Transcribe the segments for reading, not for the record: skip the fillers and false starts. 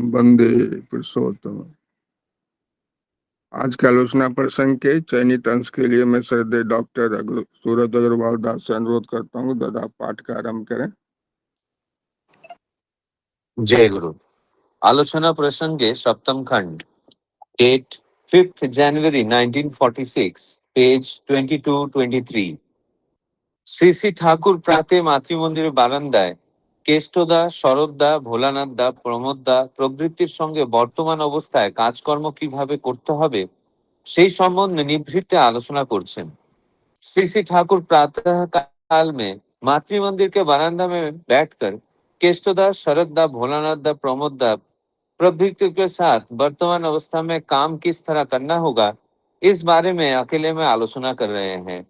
वंदे पुरुषोत्तम। आज के आलोचना प्रसंग के चयनित अंश के लिए मैं श्रद्धेय डॉक्टर सूरज अग्रवाल दास से अनुरोध करता हूँ दादा पाठ का आरंभ करें। जय गुरु। आलोचना प्रसंगे सप्तम खंड, date 5th January 1946, page 22-23। Shri Shri Thakur প্রাতে মাতৃমন্দিরের বারান্দায় কেষ্টদা, শরৎদা, ভোলানাথদা, প্রমোদদা প্রভৃতির সঙ্গে বর্তমান অবস্থায় কাজকর্ম কিভাবে করতে হবে সেই সম্বন্ধে নিভৃতে আলোচনা করছেন। श्री श्री ठाकुर प्रातः काल में मातृमंदिर के बरामदा में बैठकर केष्टदा, शरददा, भोलानाथदा, प्रमोददा प्रभृति के साथ वर्तमान अवस्था में काम किस तरह करना होगा इस बारे में अकेले में आलोचना कर रहे हैं।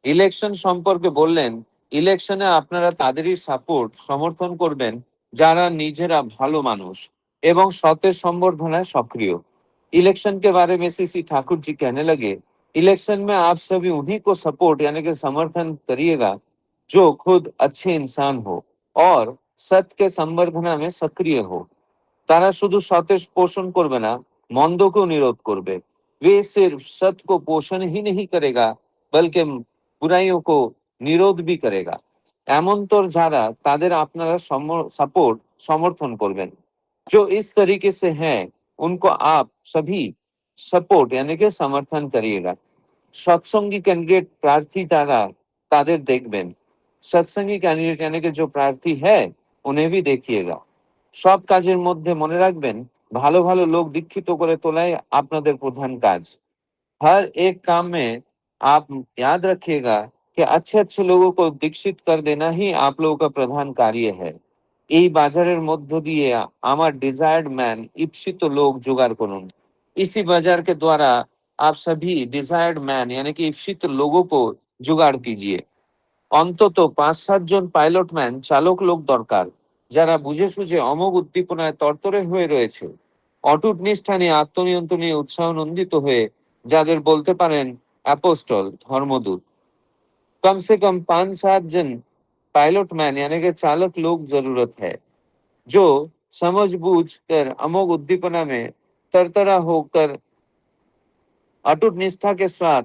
ইলেকশন সম্পর্কে বললেন, ইলেকশনে আপনারা তাদেরই সাপোর্ট সমর্থন করবেন যারা নিজেরা ভালো মানুষ এবং সতের সম্বর্ধনায় সক্রিয়। इलेक्शन के बारे में श्री ठाकुर जी कहने लगे, इलेक्शन में आप सभी उन्हीं को सपोर्ट यानी कि समर्थन करिएगा जो खुद अच्छे इंसान हो और सत्य के संवर्धना में सक्रिय हो। তারা শুধু সতেজ পোষণ করবে না, মন্দকেও নিরোধ করবে। वे सिर्फ सत्य को पोषण ही नहीं करेगा बल्कि बुराइयों को निरोध भी करेगा। এমন তোর যারা তাদের আপনারা सपोर्ट समर्थन করবেন। जो इस तरीके से हैं उनको आप सभी सपोर्ट यानी कि समर्थन करिएगा। सत्संगी कैंडिडेट प्रार्थी तारा ताদের देखবেন। सत्संगी कैंडिडेट यानी कि जो प्रार्थी है उन्हें भी देखिएगा। সব কাজের মধ্যে মনে রাখবেন ভালো ভালো লোক দীক্ষিত করে তোলাই আপনাদের প্রধান কাজ। हर एक काम में आप याद रखिएगा कि अच्छे अच्छे लोगों को दीक्षित कर देना ही आप लोगों का प्रधान कार्य है। এই বাজারের মধ্য দিয়ে আমার डिजायर्ड मैन इप्सित लोग जुगाड़ করুন। इसी बाजार के द्वारा आप सभी डिजायर्ड मैन यानी कि इप्सित लोगों को जुगाड़ कीजिए। অন্তত 5-7 জন পাইলট ম্যান চালক লোক দরকার যারা বুঝে সুঝে অমোঘ উদ্দীপনায় তরতরে হয়ে রয়েছে, অটুট নিষ্ঠা নিয়ে আত্মনিয়ন্ত্রণ নিয়ে উৎসাহ নন্দিত হয়ে যাদের বলতে পারেন অ্যাপোস্টল ধর্মদূত। कम से कम 5-7 जन पायलट मैन यानी कि चालक लोग जरूरत है जो समझ बूझ कर अमोघ उद्दीपना में तरतरा होकर अटूट निष्ठा के साथ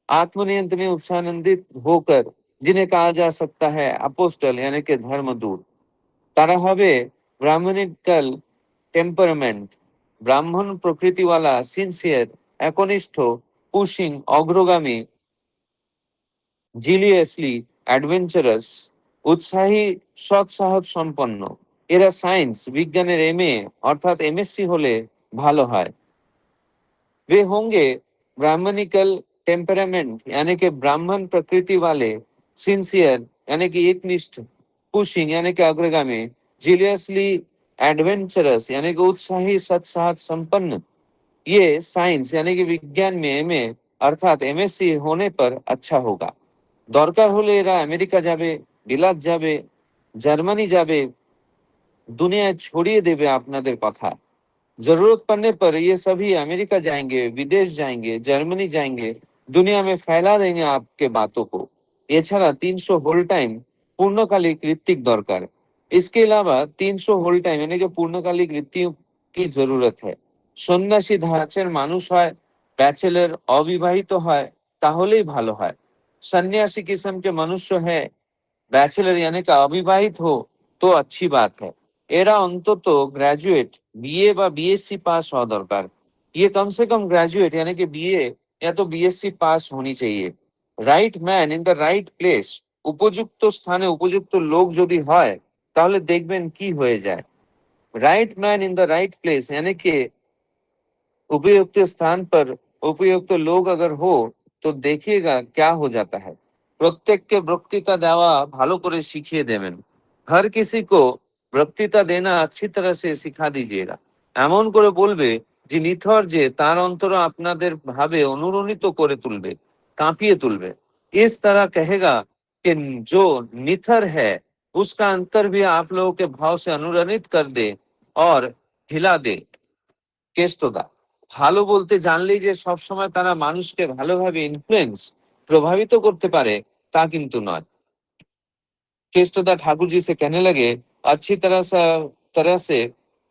आत्मनियंत्रण में उत्साहानंदित होकर जिन्हें कहा जा सकता है अपोस्टल यानी कि धर्मदूत। तारा हवे ब्राह्मणिकल टेम्परमेंट, ब्राह्मण प्रकृति वाला, सिंसियर, একনিষ্ঠ, পুশিং, অগ্রগামী, জিলিয়াসলি অ্যাডভেঞ্চারাস, উৎসাহী, সৎ সাহস সম্পন্ন। এরা সায়েন্স বিজ্ঞানের এমএ অর্থাৎ এমএসসি হলে ভালো হয়। वे होंगे ब्राह्मणिकल टेम्परामेंट यानी कि ब्राह्मण प्रकृति वाले, सिंसियर यानी कि एकनिष्ठ, पुशिंग यानी कि अग्रगामी, जीलियसली एडवेंचरस यानी कि उत्साही सत्साहस संपन्न। ये साइंस यानी कि विज्ञान में एमए अर्थात एमएससी होने पर अच्छा होगा। দরকার হলে এরা আমেরিকা যাবে, বিলাত যাবে, জার্মানি যাবে, দুনিয়ায় ছড়িয়ে দেবে আপনাদের কথা। जरूरत पड़ने पर ये सभी अमेरिका जाएंगे, विदेश जाएंगे, जर्मनी जाएंगे, दुनिया में फैला देंगे आपके बातों को। এছাড়া 300 होल टाइम पूर्णकालिक ऋत्विक दरकार। इसके अलावा 300 होल टाइम यानी कि पूर्णकालिक ऋत्विक की जरूरत है। সন্ন্যাসী ধাঁচের মানুষ হয়, ব্যাচেলর অবিবাহিত হয় তাহলেই ভালো হয়। सन्यासी किस्म के मनुष्य है, बैचलर यानी कि अविवाहित हो तो अच्छी बात है। एरा অন্তত ग्रेजुएट बीए বা बीएससी पास হওয়া দরকার। ये कम से कम ग्रेजुएट यानी कि बीए या तो बीएससी पास होनी चाहिए। Right man in the right place, উপযুক্ত স্থানে উপযুক্ত লোক যদি হয় তাহলে দেখবেন কি হয়ে যায়। Right man in the right place यानी कि उपयुक्त स्थान पर उपयुक्त लोग अगर हो तो देखिएगा क्या हो जाता है। প্রত্যেককে বক্তৃতা দেওয়া ভালো করে শিখিয়ে দেবেন। हर किसी को বক্তৃতা देना अच्छी तरह से सिखा दीजिएगा। এমন করে বলবে যে নিথর যে তার অন্তর আপনাদের ভাবে অনুরণিত করে তুলবে, কাঁপিয়ে তুলবে। इस तरह कहेगा कि जो निथर है उसका अंतर भी आप लोगों के भाव से अनुरणित कर दे और हिला दे। কেষ্টদা ভালো বলতে জানলেই যে সবসময় তারা মানুষকে ভালোভাবে ইনফ্লুয়েন্স प्रभावित करते पारे ता किंतु नয়। केष्टदा ठाकुर जी से कहने लगे, अच्छी तरह से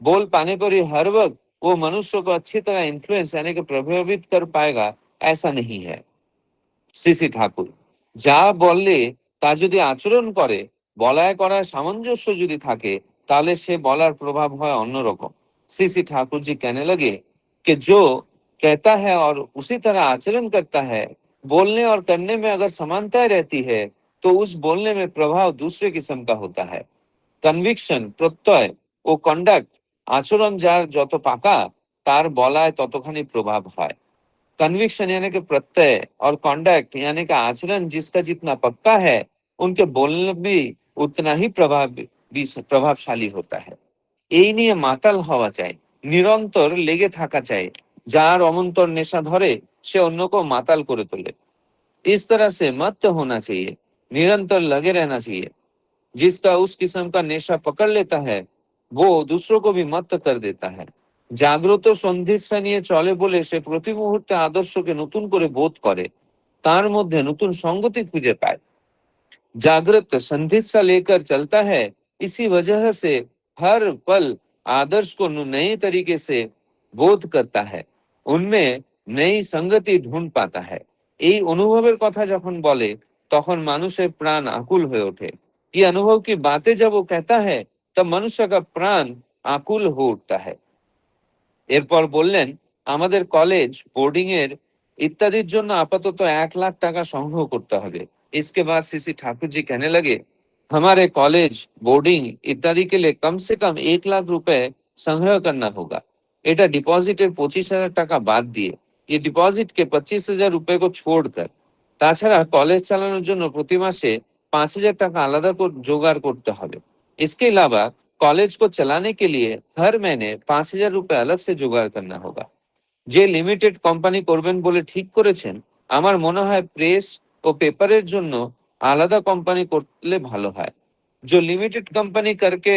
बोल पाने पर ही हर वक्त वो मनुष्य को अच्छी तरह इन्फ्लुएंस यानी कि प्रभावित कर पाएगा, ऐसा नहीं है। সিসি ঠাকুর, যা বললে তা যদি আচরণ করে, বলায় করায় সামঞ্জস্য যদি থাকে, তাহলে সে বলার প্রভাব হয় অন্যরকম। सीसी ठाकुर जी कहने लगे कि जो कहता है और उसी तरह आचरण करता है, बोलने और करने में अगर समानता रहती है, तो उस बोलने में प्रभाव दूसरे किस्म का होता है। কনভিকশন, প্রত্যয় ও কন্ডাক্ট, আচরণ যার যত পাকা, তার বলায় ততখানি প্রভাব হয়। कन्विक्शन यानी कि प्रत्यय और कॉन्डक्ट यानी कि आचरण जिसका जितना पक्का है, उनके बोलने भी उतना ही प्रभावशाली होता है। এই নিয়ে মাতাল হওয়া চাই, নিরন্তর লেগে থাকা চাই। যার অমন্তর নেশা ধরে, সে অন্যকেও মাতাল করে তোলে। इस तरह से मत होना चाहिए, निरंतर लगे रहना चाहिए। जिसका उस किस्म का नेशा पकड़ लेता है, वो दूसरों को भी मत्त कर देता है। জাগ্রত সন্ধিৎসা নিয়ে চলে বলে সে প্রতি মুহূর্তে আদর্শকে নতুন করে বোধ করে, তার মধ্যে নতুন সংগতি খুঁজে পায়। जागृत संधित्सा लेकर चलता है, इसी वजह से हर पल आदर्श को नए तरीके से बोध करता है, उनमें नई संगति ढूंढ पाता है। এই অনুভবের কথা যখন বলে, তখন মানুষের প্রাণ আকুল হয়ে ওঠে। ये अनुभव की बातें जब वो कहता है, तब मनुष्य का प्राण आकुल हो उठता है। এরপর বললেন, আমাদের কলেজ বোর্ডিং এর ইত্যাদির জন্য আপাতত 1 লাখ টাকা সংগ্রহ করতে হবে। इसके बाद सीसी ठाकुर जी कहने लगे, हमारे कॉलेज बोर्डिंग इत्यादि के लिए कम से कम 1 लाख रुपए संग्रह करना होगा। এটা ডিপোজিটের 25,000 টাকা বাদ দিয়ে, ये डिपॉजिट के 25,000 रुपए को छोड़कर, তাছাড়া কলেজ চালানোর জন্য প্রতি মাসে 5,000 টাকা আলাদা করে জোগাড় করতে হবে। इसके अलावा कॉलेज को चलाने के लिए हर महीने 5,000 रुपए अलग से जुगाड़ करना होगा। যে লিমিটেড কোম্পানি করবেন বলে ঠিক করেছেন, আমার মনে হয় প্রেস ও পেপারের জন্য আলাদা কোম্পানি করলে ভালো হয়। जो लिमिटेड कंपनी करके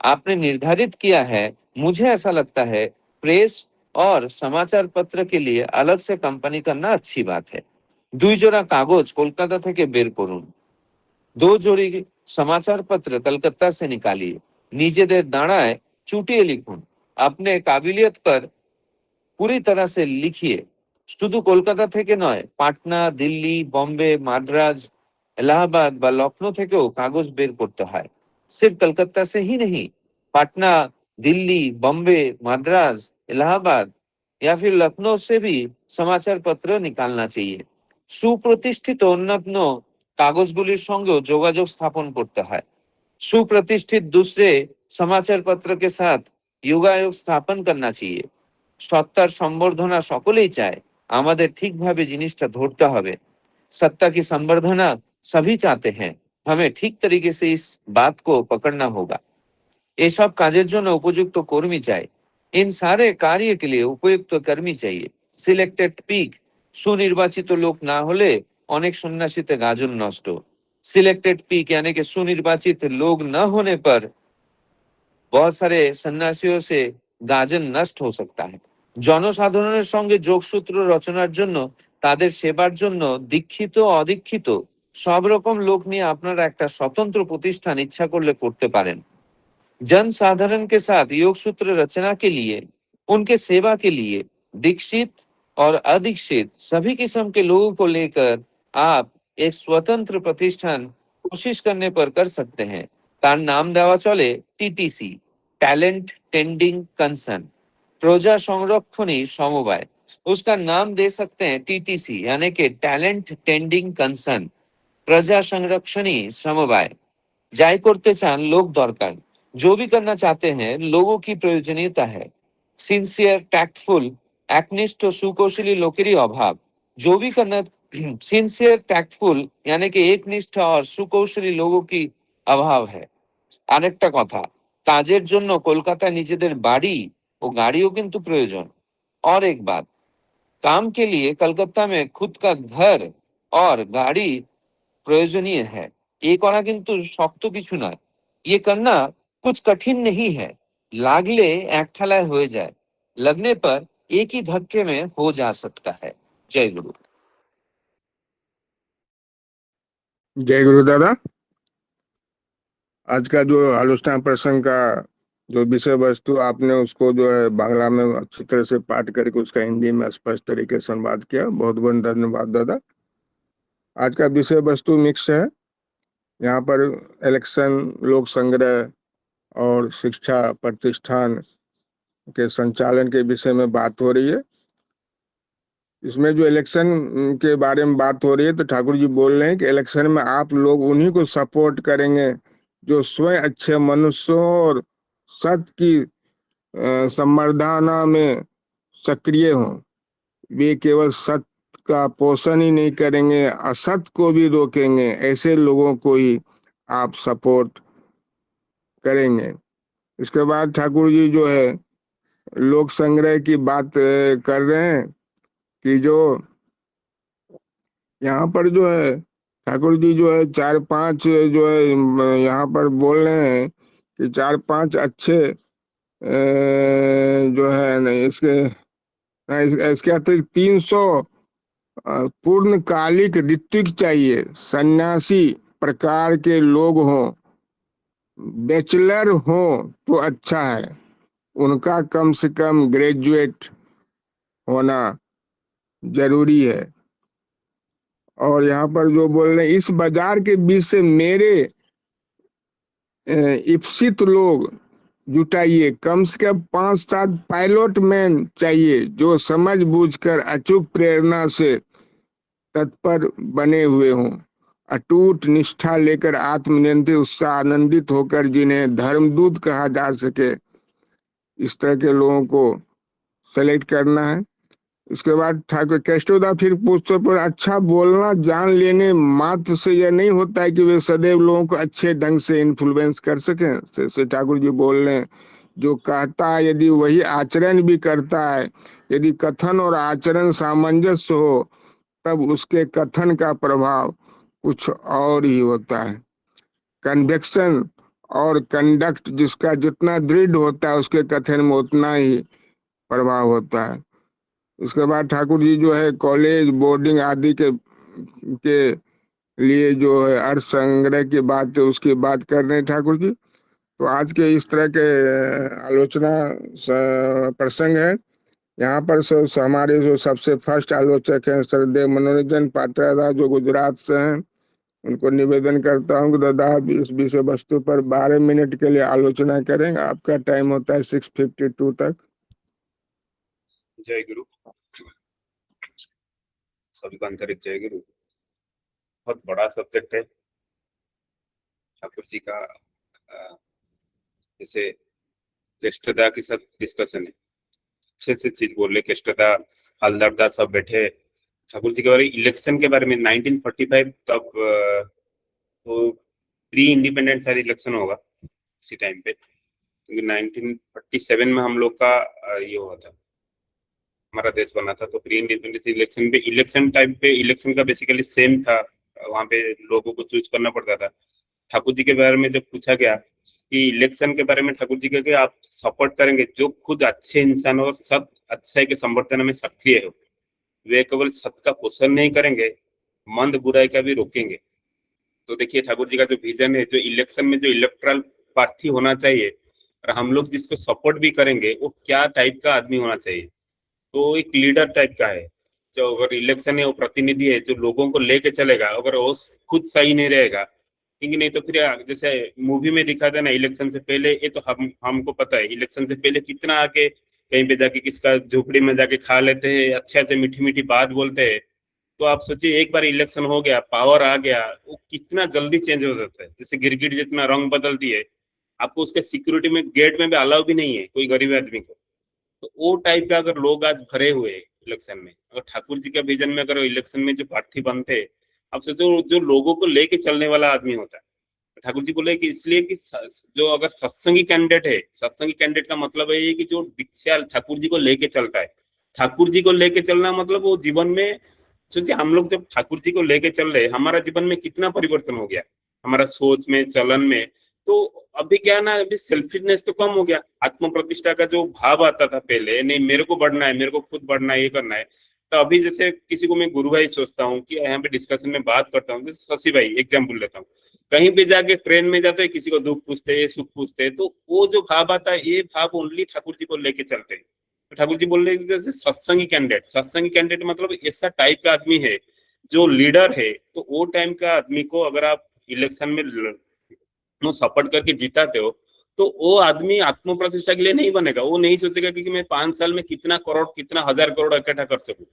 आपने निर्धारित किया है, मुझे ऐसा लगता है प्रेस और समाचार पत्र के लिए अलग से कंपनी करना अच्छी बात है। 2 জোড়া কাগজ কলকাতা থেকে বের করুন, 2 जोड़ी समाचार पत्र कलकत्ता से निकालिए, নিজেদের দাঁড়ায় চুটিয়ে লিখুন, अपने काबिलियत पर पूरी तरह से लिखिए। শুধু কলকাতা থেকে নয়, পাটনা, দিল্লি, বম্বে, মাদ্রাজ, इलाहाबाद বা লখনऊ থেকেও কাগজ বের করতে হয়। सिर्फ कलकत्ता से ही नहीं, पटना, दिल्ली, बॉम्बे, मद्रास, इलाहाबाद या फिर लखनऊ से भी समाचार पत्र निकालना चाहिए। সুপ্রতিষ্ঠিত অন্যান্য কাগজগুলির সঙ্গেও যোগাযোগ স্থাপন করতে হয়। सुप्रतिष्ठित दूसरे समाचार पत्र के साथ योगायोग स्थापन करना चाहिए। সত্তার সম্বর্ধনা সকলেই চায়, আমাদের ঠিকভাবে জিনিসটা ধরতে হবে। सत्ता की संवर्धना सभी चाहते हैं, हमें ठीक तरीके से इस बात को पकड़ना होगा। এসব কাজের জন্য উপযুক্ত কর্মী চাই। इन सारे कार्य के लिए उपयुक्त कर्मी चाहिए। सिलेक्टेड पिग, সুনির্বাচিত লোক না হলে অনেক সন্ন্যাসীতে গাজন নষ্ট। सिलेक्टेड पिग यानी कि सुनिर्वाचित लोग न होने पर बहुत सारे सन्यासियों से গাজন নষ্ট हो सकता है। জনসাধারণের সঙ্গে যোগসূত্র রচনার জন্য, তাদের সেবার জন্য দীক্ষিত অদীক্ষিত সব রকম লোক নিয়ে আপনারা একটা স্বতন্ত্র প্রতিষ্ঠান ইচ্ছা করলে করতে পারেন। जनसाधारण के साथ योग सूत्र रचना के लिए, उनके सेवा के लिए दीक्षित और अदीक्षित सभी किस्म के लोगों को लेकर आप एक स्वतंत्र प्रतिष्ठान कोशिश करने पर कर सकते हैं। तार नाम देवा चले टीटीसी, टैलेंट टेंडिंग कंसर्न, प्रजा संरक्षणी समवाय। उसका नाम दे सकते हैं टीटीसी यानी कि टैलेंट टेंडिंग कंसर्न, प्रजा संरक्षणी समवाय। যাই করতে চান লোক দরকার, जो भी करना चाहते हैं लोगों की प्रयोजनीयता है। सिंसियर टैक्टफुल, একনিষ্ঠ সুকৌশলী লোকেরই অভাব। जो भी करना सिंसियर टैक्टफुल यानी कि एकनिष्ठ और সুকৌশলী लोगों की अभाव है। আরেকটা কথা, কাজের জন্য কলকাতায় নিজেদের বাড়ি ও গাড়িও কিন্তু প্রয়োজন। और एक बात, काम के लिए कलकत्ता में खुद का घर और गाड़ी प्रयोजनीय है। ये करा किंतु शक्त কিছু নয়। ये करना कुछ कठिन नहीं है। लागले एक ঠেলায় হয়ে যায়, लगने पर एक ही धक्के में हो जा सकता है। जय गुरु। जय गुरु दादा। आज का जो आलोचना प्रसंग का जो विषय वस्तु आपने उसको जो है बांग्ला में अच्छी तरह से पाठ करके उसका हिंदी में स्पष्ट तरीके से अनुवाद किया। बहुत बहुत धन्यवाद दादा। आज का विषय वस्तु मिक्स है। यहाँ पर इलेक्शन, लोक संग्रह और शिक्षा प्रतिष्ठान के संचालन के विषय में बात हो रही है। इसमें जो इलेक्शन के बारे में बात हो रही है, तो ठाकुर जी बोल रहे हैं कि इलेक्शन में आप लोग उन्हीं को सपोर्ट करेंगे जो स्वयं अच्छे मनुष्यों और सत्य की संवर्धना में सक्रिय हों। वे केवल सत्य का पोषण ही नहीं करेंगे, असत्य को भी रोकेंगे। ऐसे लोगों को ही आप सपोर्ट करेंगे। इसके बाद ठाकुर जी जो है लोक संग्रह की बात कर रहे हैं कि जो यहाँ पर जो है ठाकुर जी जो है 4-5 जो है यहाँ पर बोल रहे हैं कि 4-5 अच्छे जो है नहीं इसके अतिरिक्त 300 पूर्णकालिक ऋत्विक चाहिए, सन्यासी प्रकार के लोग हों, बैचलर हों तो अच्छा है, उनका कम से कम ग्रेजुएट होना जरूरी है। और यहाँ पर जो बोल रहे हैं इस बाजार के बीच से मेरे इप्सित लोग जुटाइए, कम से कम 5-7 पायलट मैन चाहिए जो समझ बूझकर अचूक प्रेरणा से तत्पर बने हुए हों, अटूट निष्ठा लेकर आत्मनियंत्रित उत्साह आनंदित होकर जिन्हें धर्मदूत कहा जा सके। इस तरह के लोगों को सेलेक्ट करना है। इसके बाद ठाकुर केष्टोदा फिर पूछते पर अच्छा बोलना जान लेने मात्र से यह नहीं होता है कि वे सदैव लोगों को अच्छे ढंग से इन्फ्लुएंस कर सकें। जैसे ठाकुर जी बोल रहे हैं, जो कहता है यदि वही आचरण भी करता है, यदि कथन और आचरण सामंजस्य हो, तब उसके कथन का प्रभाव कुछ और ही होता है। कन्विक्शन और कंडक्ट जिसका जितना दृढ़ होता है, उसके कथन में उतना ही प्रभाव होता है। उसके बाद ठाकुर जी जो है कॉलेज, बोर्डिंग आदि के लिए जो है अर्थ संग्रह की बात है, उसकी बात कर रहे हैं ठाकुर जी। तो आज के इस तरह के आलोचना प्रसंग है। यहाँ पर हमारे जो सबसे फर्स्ट आलोचक हैं सरदेव मनोरंजन पात्रा, जो गुजरात से हैं, उनको निवेदन करता हूँ कि दादा इस विषय वस्तु पर 12 मिनट के लिए आलोचना करेंगे। आपका टाइम होता है 6:52 तक। जय गुरु। सभी को आंतरिक जय गुरु। बहुत बड़ा सब्जेक्ट है ठाकुर जी का। जैसे केष्टदा के साथ डिस्कशन है, अच्छे से चीज बोल रहे। केष्टदा, हलदरदा सब बैठे ठाकुर जी के बारे में, इलेक्शन के बारे में 1945 तब तो प्री इंडिपेंडेंट शायद इलेक्शन होगा उसी टाइम पे, क्योंकि 1947 में हम लोग का ये हुआ था, हमारा देश बना था। तो प्री इंडिपेंडेंस इलेक्शन पे, इलेक्शन टाइम पे इलेक्शन का बेसिकली सेम था, वहां पे लोगों को चूज करना पड़ता था। ठाकुर जी के बारे में जब पूछा गया कि इलेक्शन के बारे में, ठाकुर जी के आप सपोर्ट करेंगे जो खुद अच्छे इंसान और सब अच्छाई के संवर्धन में सक्रिय हो, वे केवल सत्य का पोषण नहीं करेंगे, मंद बुराई का भी रोकेंगे। तो देखिए ठाकुर जी का जो विजन है, जो इलेक्शन में जो इलेक्ट्रल प्रार्थी होना चाहिए और हम लोग जिसको सपोर्ट भी करेंगे, वो क्या टाइप का आदमी होना चाहिए। तो एक लीडर टाइप का है, जो अगर इलेक्शन है वो प्रतिनिधि है जो लोगों को लेके चलेगा। अगर वो खुद सही नहीं रहेगा, क्योंकि नहीं तो फिर जैसे मूवी में दिखाते ना, इलेक्शन से पहले, ये तो हमको पता है, इलेक्शन से पहले कितना आके कहीं पे जाके किसका झोपड़ी में जाके खा लेते हैं, अच्छे से मीठी मीठी बात बोलते हैं। तो आप सोचिए एक बार इलेक्शन हो गया, पावर आ गया, वो कितना जल्दी चेंज हो जाता है। जैसे गिरगिट जितना रंग बदलती है, आपको उसके सिक्योरिटी में गेट में भी अलाउ भी नहीं है कोई गरीब आदमी को। तो वो टाइप का अगर लोग आज भरे हुए इलेक्शन में, अगर ठाकुर जी का विजन में अगर इलेक्शन में जो प्रार्थी बनते, अब सोचो जो लोगों को लेके चलने वाला आदमी होता है। ठाकुर जी बोले कि इसलिए कि जो अगर सत्संगी कैंडिडेट है, सत्संगी कैंडिडेट का मतलब है कि जो दीक्षा ठाकुर जी को लेके चलता है। ठाकुर जी को लेके चलना मतलब वो जीवन में, सोचिए हम लोग जब ठाकुर जी को लेके चल रहे, हमारा जीवन में कितना परिवर्तन हो गया, हमारा सोच में, चलन में। तो अभी क्या ना, अभी सेल्फिशनेस तो कम हो गया, आत्म प्रतिष्ठा का जो भाव आता था पहले, नहीं मेरे को बढ़ना है, मेरे को खुद बढ़ना है, ये करना है। तो अभी जैसे किसी को मैं गुरु भाई सोचता हूँ कि यहाँ पे डिस्कशन में बात करता हूँ, जैसे शशि भाई एग्जाम्पल लेता हूँ, कहीं भी जाके ट्रेन में जाते हैं, किसी को दुख पूछते हैं, सुख पूछते हैं, तो वो जो भाव आता है, ये भाव ओनली ठाकुर जी को लेके चलते हैं। तो ठाकुर जी बोल रहे हैं जैसे सत्संगी कैंडिडेट मतलब ऐसा टाइप का आदमी है जो लीडर है। तो वो टाइम का आदमी को अगर आप इलेक्शन में सपोर्ट करके जिताते हो, तो वो आदमी आत्म प्रतिष्ठा के लिए नहीं बनेगा। वो नहीं सोचेगा कि मैं 5 साल में कितना करोड़, कितना हजार करोड़ इकट्ठा कर सकूं।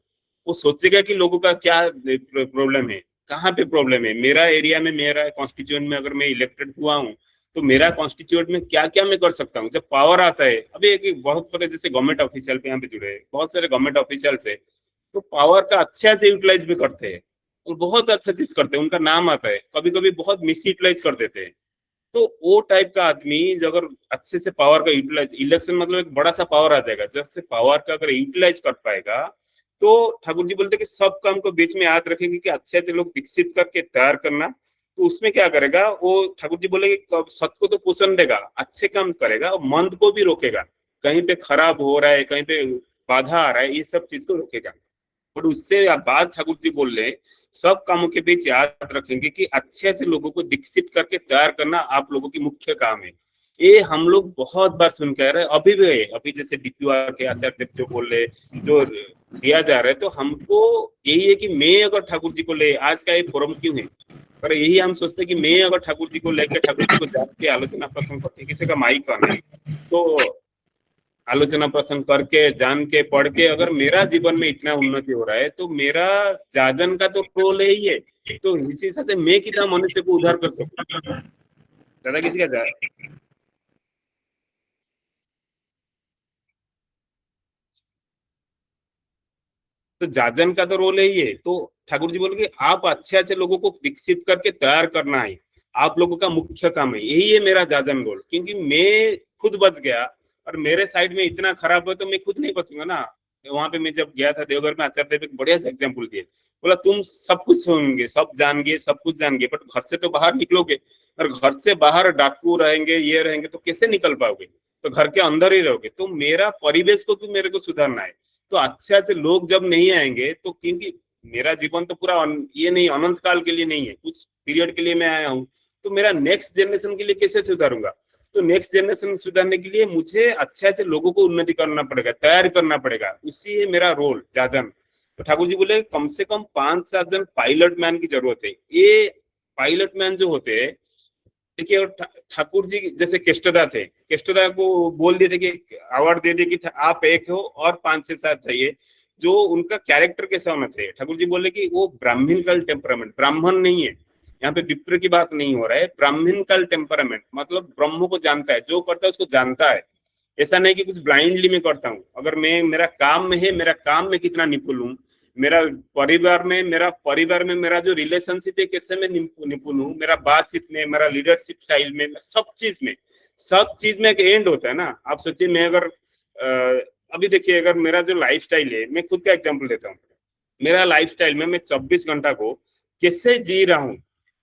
वो सोचेगा कि लोगों का क्या प्रॉब्लम है, कहाँ पे प्रॉब्लम है, मेरा एरिया में, मेरा कॉन्स्टिट्यूएंट में अगर मैं इलेक्टेड हुआ हूँ तो मेरा कॉन्स्टिट्यूएंट में क्या क्या मैं कर सकता हूँ। जब पावर आता है, अभी एक बहुत बड़े जैसे गवर्नमेंट ऑफिशियल पे यहाँ पे जुड़े हैं, बहुत सारे गवर्नमेंट ऑफिशियल्स है, तो पावर का अच्छे से यूटिलाइज भी करते हैं और बहुत अच्छा चीज करते हैं, उनका नाम आता है। कभी कभी बहुत मिस यूटिलाइज कर देते हैं। तो वो टाइप का आदमी जो अगर अच्छे से पावर का यूटिलाइज, इलेक्शन मतलब एक बड़ा सा पावर आ जाएगा, जब से पावर का अगर यूटिलाइज कर पाएगा, तो ठाकुर जी बोलते कि सब काम को बीच में याद रखेंगे कि अच्छे से लोग विकसित करके तैयार करना। तो उसमें क्या करेगा वो, ठाकुर जी बोले कि सत को तो पोषण देगा, अच्छे काम करेगा और मंद को भी रोकेगा। कहीं पे खराब हो रहा है, कहीं पे बाधा आ रहा है, ये सब चीज को रोकेगा। और उससे बाद ठाकुर जी बोल रहे, सब कामों के बीच याद रखेंगे कि अच्छे से लोगों को दीक्षित करके तैयार करना आप लोगों की मुख्य काम है। ये हम लोग बहुत बार सुन के आ रहे हैं, अभी भी है। अभी जैसे डीपीआर के आचार्य देव जो बोल रहे, जो दिया जा रहा है, तो हमको यही है कि मैं अगर ठाकुर जी को ले, आज का ये फोरम क्यों है, पर यही हम सोचते हैं कि मैं अगर ठाकुर जी को लेकर, ठाकुर जी को जान के आलोचना प्रसंग करके, किसी का माइक करना है तो आलोचना प्रसंग करके, जान के, पढ़ के, अगर मेरा जीवन में इतना उन्नति हो रहा है, तो मेरा जाजन का तो रोल ही है। तो इसी हिसाब से मैं कितना मनुष्य को उद्धार कर सकूं, दादा किसी का जा तो जाजन का तो रोल ही है। तो ठाकुर जी बोले कि आप अच्छे अच्छे लोगों को विकसित करके तैयार करना है, आप लोगों का मुख्य काम है, यही है मेरा जाजन रोल। क्योंकि मैं खुद बच गया और मेरे साइड में इतना खराब है तो मैं खुद नहीं बचूंगा ना। वहां पे मैं जब गया था देवघर में, आचार्य देव एक बढ़िया सा एग्जाम्पल दिए, बोला तुम सब कुछ सुनेंगे, सब जानेंगे, सब कुछ जानेंगे, बट घर से तो बाहर निकलोगे, और घर से बाहर डाकू रहेंगे, ये रहेंगे, तो कैसे निकल पाओगे। तो घर के अंदर ही रहोगे। तो मेरा परिवेश को भी मेरे को सुधारना है। तो अच्छे अच्छे लोग जब नहीं आएंगे, तो क्योंकि मेरा जीवन तो पूरा ये नहीं, अनंत काल के लिए नहीं है, कुछ पीरियड के लिए मैं आया हूँ। तो मेरा नेक्स्ट जनरेशन के लिए कैसे सुधारूंगा। तो नेक्स्ट जनरेशन सुधारने के लिए मुझे अच्छे अच्छे लोगों को उन्नति करना पड़ेगा, तैयार करना पड़ेगा, उसी है मेरा रोल, जाजन। तो ठाकुर जी बोले कम से कम 5-7 जन पायलट मैन की जरूरत है। ये पायलट मैन जो होते हैं, देखिए ठाकुर जी जैसे केष्टदा थे, केष्टदा को बोल दिए थे कि अवार्ड दे दिए कि आप एक हो और 5 से 7 चाहिए। जो उनका कैरेक्टर कैसा होना चाहिए, ठाकुर जी बोले कि वो ब्राह्मणिकल टेम्परामेंट, ब्राह्मण नहीं है, यहाँ पे विप्र की बात नहीं हो रहा है, ब्राह्मणिकल टेम्परामेंट मतलब ब्रह्म को जानता है, जो करता है उसको जानता है। ऐसा नहीं कि कुछ ब्लाइंडली मैं करता हूँ। अगर मैं, मेरा काम में है, मेरा काम में कितना निपुण हूँ, मेरा परिवार में मेरा जो रिलेशनशिप है कैसे मैं निपुण हूँ, मेरा बातचीत में, मेरा लीडरशिप स्टाइल में, सब चीज में एक एंड होता है ना। आप सोचिए, मैं अगर अभी देखिए, अगर मेरा जो लाइफ स्टाइल है, मैं खुद का एग्जाम्पल देता हूँ, मेरा लाइफ स्टाइल में मैं 24 घंटा को कैसे जी रहा हूँ,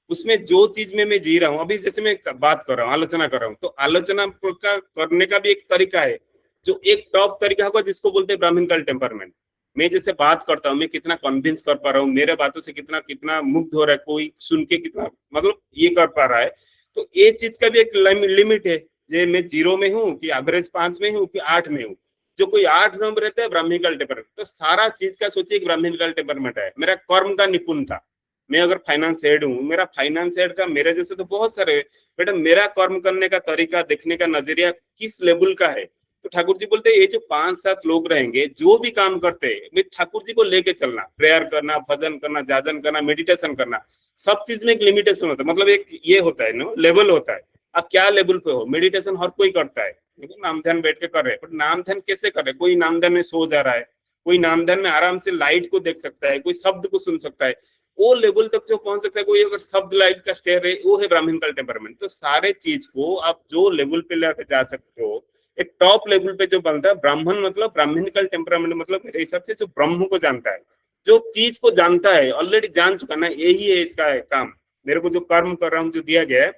उसमें जो चीज में मैं जी रहा हूँ, अभी जैसे मैं बात कर रहा हूँ, आलोचना कर रहा हूँ, तो आलोचना का करने का भी एक तरीका है, जो एक टॉप तरीका होगा जिसको बोलते हैं ब्राह्मणिकल टेम्परमेंट। मैं जैसे बात करता हूँ, मैं कितना कन्विंस कर पा रहा हूँ, मेरे बातों से कितना कितना मुग्ध हो रहा है, कोई सुन के कितना मतलब ये कर पा रहा है। तो ये चीज का भी एक लिमिट है, जे मैं 0 में हूँ कि एवरेज 5 में हूँ कि 8 में हूँ। जो कोई 8 नंबर रहता है ब्राह्मणिकल टेम्परमेंट। तो सारा चीज का सोचिए ब्राह्मणिकल टेम्परमेंट है। मेरा कर्म का निपुण था, मैं अगर फाइनेंस हेड हूँ, मेरा फाइनेंस हेड का, मेरे जैसे तो बहुत सारे, बेटा मेरा कर्म करने का तरीका, देखने का नजरिया किस लेवल का है। तो ठाकुर जी बोलते हैं ये जो 5-7 लोग रहेंगे, जो भी काम करते हैं, मैं ठाकुर जी को लेके चलना, प्रेयर करना, भजन करना, जाजन करना, मेडिटेशन करना, सब चीज में एक लिमिटेशन होता है। मतलब एक ये होता है नो लेवल होता है, आप क्या लेवल पे हो। मेडिटेशन हर कोई करता है, नाम ध्यान बैठ के कर रहे हैं, बट नाम ध्यान कैसे कर रहे हैं। कोई नाम ध्यान में सो जा रहा है, कोई नाम ध्यान में आराम से लाइट को देख सकता है, कोई शब्द को सुन सकता है, वो लेवल तक जो पहुंच सकता है। कोई अगर शब्द लाइट का स्टेयर है, वो है ब्राह्मणिकल टेम्परमेंट। तो सारे चीज को आप जो लेवल पे लेके जा सकते हो, एक टॉप लेवल पे जो बनता है ब्राह्मण, मतलब ब्राह्मणिकल टेम्परामेंट मतलब मेरे हिसाब से जो ब्रह्म को जानता है, जो चीज को जानता है, ऑलरेडी जान चुका ना, यही है इसका काम। मेरे को जो कर्म कर रहा हूँ, जो दिया गया है,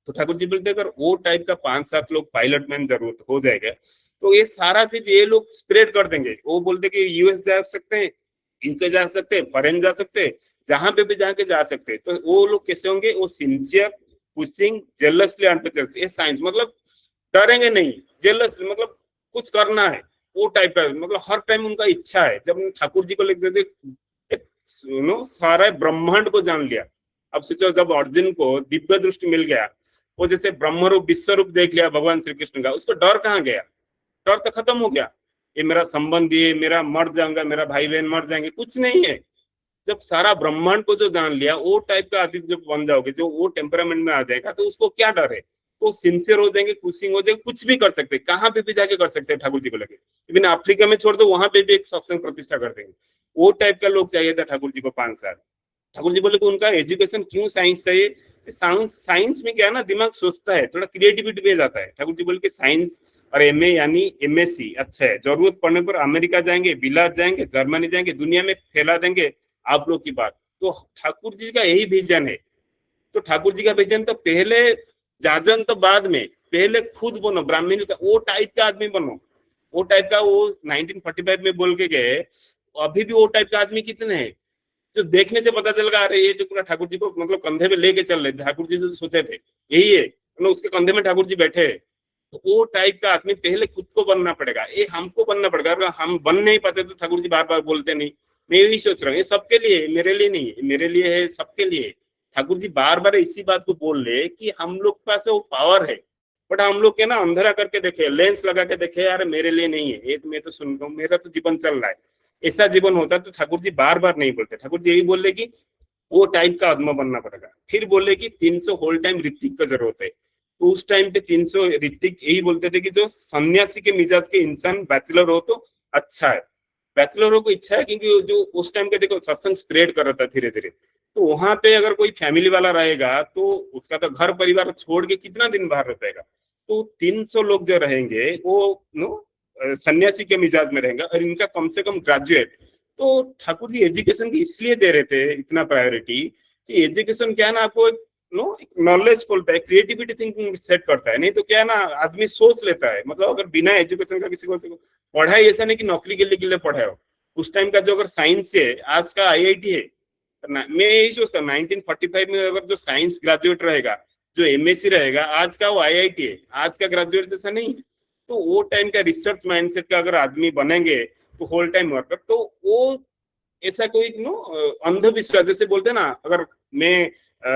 तो ठाकुर जी बोलते अगर वो टाइप का 5-7 लोग पायलट मैन जरूरत हो जाएगा, तो ये सारा चीज ये लोग स्प्रेड कर देंगे। वो बोलते कि यूएस जा सकते हैं, यूके जा सकते हैं, फॉरेन जा सकते हैं, जहां पे भी जाके जा सकते हैं। तो वो लोग कैसे होंगे, वो सिंसियर पुशिंग जेलसली ऑन टीचर्स, ये साइंस मतलब डरेंगे नहीं, जेलस मतलब कुछ करना है वो टाइप का, मतलब हर टाइम उनका इच्छा है। जब ठाकुर जी को लेकर सारा ब्रह्मांड को जान लिया। अब सोचो जब अर्जुन को दिव्य दृष्टि मिल गया, वो जैसे ब्रह्म रूप विश्व रूप देख लिया भगवान श्री कृष्ण का, उसको डर कहाँ गया, डर तो खत्म हो गया। ये मेरा संबंधी है, मेरा मर जाऊंगा, मेरा भाई बहन मर जाएंगे, कुछ नहीं है। जब सारा ब्रह्मांड को जो जान लिया, वो टाइप का आदमी जब बन जाओगे, जो वो टेम्परामेंट में आ जाएगा, तो उसको क्या डर है, तो सिंसियर हो जाएंगे, कुशिंग हो जाएंगे, कुछ भी कर सकते हैं, कहाँ पे भी जाके कर सकते हैं ठाकुर जी को लगे। इवन अफ्रीका में छोड़ दो, वहां पे भी एक सत्संग प्रतिष्ठा कर देंगे। वो टाइप का लोग चाहिए था ठाकुर जी को 5 साल। ठाकुर जी बोले कि उनका एजुकेशन क्यों साइंस चाहिए, साइंस में क्या है ना, दिमाग सोचता है, थोड़ा क्रिएटिविटी में जाता है। ठाकुर जी बोले कि साइंस और एमए यानी एमएससी अच्छा है, जरूरत पड़ने पर अमेरिका जाएंगे, बिलात जाएंगे, जर्मनी जाएंगे, दुनिया में फैला देंगे आप लोग की बात। तो ठाकुर जी का यही विजन है। तो ठाकुर जी का विजन तो पहले जाजन तो बाद में, पहले खुद बनो ब्राह्मण का, वो टाइप का आदमी बनो, वो टाइप का। वो 1945 में बोल के गए, अभी भी वो टाइप का आदमी कितने हैं जो देखने से पता चल रहा, अरे ये पूरा ठाकुर जी को मतलब कंधे पे लेके चल रहे, ठाकुर जी जो सोचे थे यही है, मतलब उसके कंधे में ठाकुर जी बैठे हैं। तो वो टाइप का आदमी पहले खुद को बनना पड़ेगा, ये हमको बनना पड़ेगा। अगर हम बन नहीं पाते तो ठाकुर जी बार बार बोलते नहीं। मैं यही सोच रहा हूँ, ये सबके लिए, मेरे लिए नहीं है, मेरे लिए है, सबके लिए। ठाकुर जी बार बार इसी बात को बोल रहे कि हम लोग के पास वो पावर है, बट हम लोग के ना अंधेरा करके देखे, लेंस लगा के देखे, यार मेरे लिए नहीं है ये, तो मैं तो सुन रहा हूँ, मेरा तो जीवन चल रहा है। ऐसा जीवन होता तो ठाकुर जी बार बार नहीं बोलते। ठाकुर जी यही बोल रहे कि वो टाइप का आत्मा बनना पड़ेगा। फिर बोले कि 300 होल टाइम ऋतिक का जरूरत है। तो उस टाइम पे 300 ऋतिक यही बोलते थे कि जो सन्यासी के मिजाज के इंसान बैचलर हो तो अच्छा है, बैचलरों को इच्छा है, क्योंकि जो उस टाइम के देखो सत्संग स्प्रेड कर रहा था धीरे धीरे। तो वहां पे अगर कोई फैमिली वाला रहेगा तो उसका तो घर परिवार छोड़ के कितना दिन बाहर रहेगा। तो 300 लोग जो रहेंगे वो सन्यासी के मिजाज में रहेंगे, और इनका कम से कम ग्रेजुएट। तो ठाकुर जी एजुकेशन की इसलिए दे रहे थे इतना प्रायोरिटी कि एजुकेशन क्या है ना, आपको नॉलेज खोलता है, क्रिएटिविटी थिंकिंग सेट करता है। नहीं तो क्या है ना, आदमी सोच लेता है, मतलब अगर बिना एजुकेशन का किसी को पढ़ाई, ऐसा नहीं कि नौकरी के लिए पढ़ाए हो। उस टाइम का जो अगर साइंस है, आज का आईआईटी है, मैं यही सोचता हूँ 1945 में अगर जो साइंस ग्रेजुएट रहेगा, जो एमएससी रहेगा, आज का वो आईआईटी है, आज का ग्रेजुएट जैसा नहीं है। तो वो टाइम का रिसर्च माइंडसेट का अगर आदमी बनेंगे तो होल टाइम वर्कर, तो वो ऐसा कोई अंधविश्वास जैसे बोलते हैं ना, अगर मैं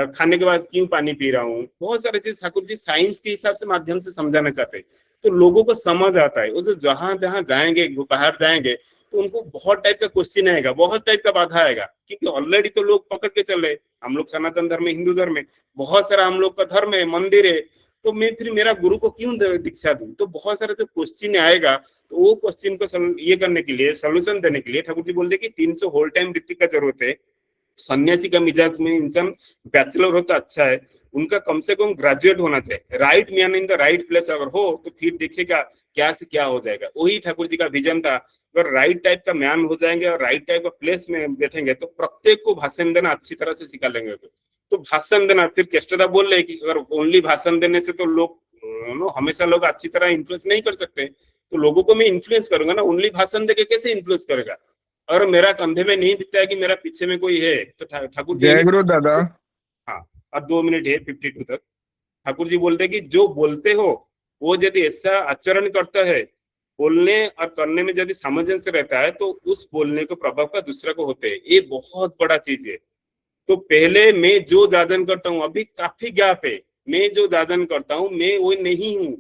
खाने के बाद क्यों पानी पी रहा हूँ, बहुत सारे चीज ठाकुर जी साइंस के हिसाब से माध्यम से समझाना चाहते हैं। तो लोगों को समझ आता है, उसे जहां जहां जाएंगे, बाहर जाएंगे, तो उनको बहुत टाइप का क्वेश्चन आएगा, बहुत टाइप का बाधा आएगा, क्योंकि ऑलरेडी तो लोग पकड़ के चल रहे। हम लोग सनातन धर्म में, हिंदू धर्म में बहुत सारा हम लोग का धर्म है, मंदिर है, तो मैं फिर मेरा गुरु को क्यों दीक्षा दूं। तो बहुत सारा जो क्वेश्चन आएगा, तो वो क्वेश्चन को ये करने के लिए, सोल्यूशन देने के लिए ठाकुर जी बोलते कि 300 होल टाइम ऋतिक का जरूरत है। सन्यासी का मिजाज में इंसान बैचलर होता अच्छा है, उनका कम से कम ग्रेजुएट होना चाहिए, right man in the right place अगर हो तो फिर देखिएगा क्या से क्या हो जाएगा। वही ठाकुर जी का विजन था। अगर राइट टाइप का मैन हो जाएंगे और राइट टाइप का प्लेस में बैठेंगे तो प्रत्येक को भाषण देना अच्छी तरह से सिखा लेंगे। तो भाषण देना, फिर केष्टदा बोल रहे कि अगर ओनली भाषण देने से तो लोग हमेशा लोग अच्छी तरह इन्फ्लुएंस नहीं कर सकते। तो लोगों को मैं इन्फ्लुएंस करूंगा ना, ओनली भाषण देके कैसे इन्फ्लुएंस करेगा। अगर मेरा कंधे में नहीं दिखता है कि मेरा पीछे में कोई है, तो ठाकुर जी, जय गुरु दादा। हाँ, और 2 मिनट है 52 तक। ठाकुर जी बोलते कि जो बोलते हो वो यदि ऐसा आचरण करता है, बोलने और करने में यदि सामंजस्य रहता है, तो उस बोलने को प्रभाव का दूसरा को होते है। ये बहुत बड़ा चीज है। तो पहले मैं जो जाजन करता हूँ, अभी काफी गैप है, मैं जो जाजन करता हूँ मैं वो नहीं हूँ,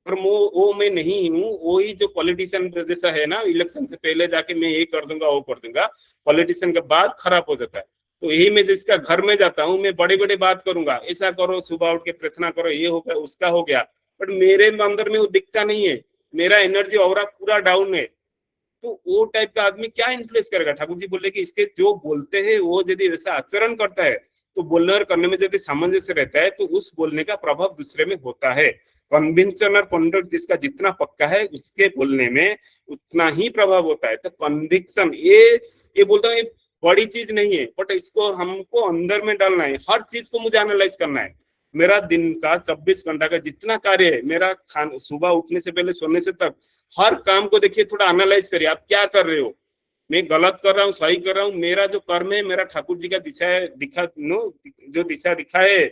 पर वो मैं नहीं हूँ। वही जो पॉलिटिशियन जैसा है ना, इलेक्शन से पहले जाके मैं ये कर दूंगा वो कर दूंगा, पॉलिटिशियन के बाद खराब हो जाता है। तो यही मैं जिसका घर में जाता हूँ, मैं बड़े बड़े बात करूंगा, ऐसा करो, सुबह उठ के प्रार्थना करो, ये हो गया, उसका हो गया, बट मेरे अंदर में वो दिखता नहीं है, मेरा एनर्जी ऑरा पूरा डाउन है। तो वो टाइप का आदमी क्या इन्फ्लुएंस करेगा। ठाकुर जी बोले कि इसके जो बोलते हैं वो यदि वैसा आचरण करता है, तो बोलने और करने में यदि सामंजस्य रहता है, तो उस बोलने का प्रभाव दूसरे में होता है। कन्विंशन और कॉन्डक्ट जिसका जितना पक्का है, उसके बोलने में उतना ही प्रभाव होता है। तो कन्विक्शन, ये बोलता हूँ, बड़ी चीज नहीं है, बट इसको हमको अंदर में डालना है। हर चीज को मुझे एनालाइज करना है। मेरा दिन का 24 घंटा का जितना कार्य है, मेरा सुबह उठने से पहले सोने से तक, हर काम को देखिए, थोड़ा एनालाइज करिए, आप क्या कर रहे हो, मैं गलत कर रहा हूँ, सही कर रहा हूँ, मेरा जो कर्म है, मेरा ठाकुर जी का दिशा है, जो दिशा दिखा है,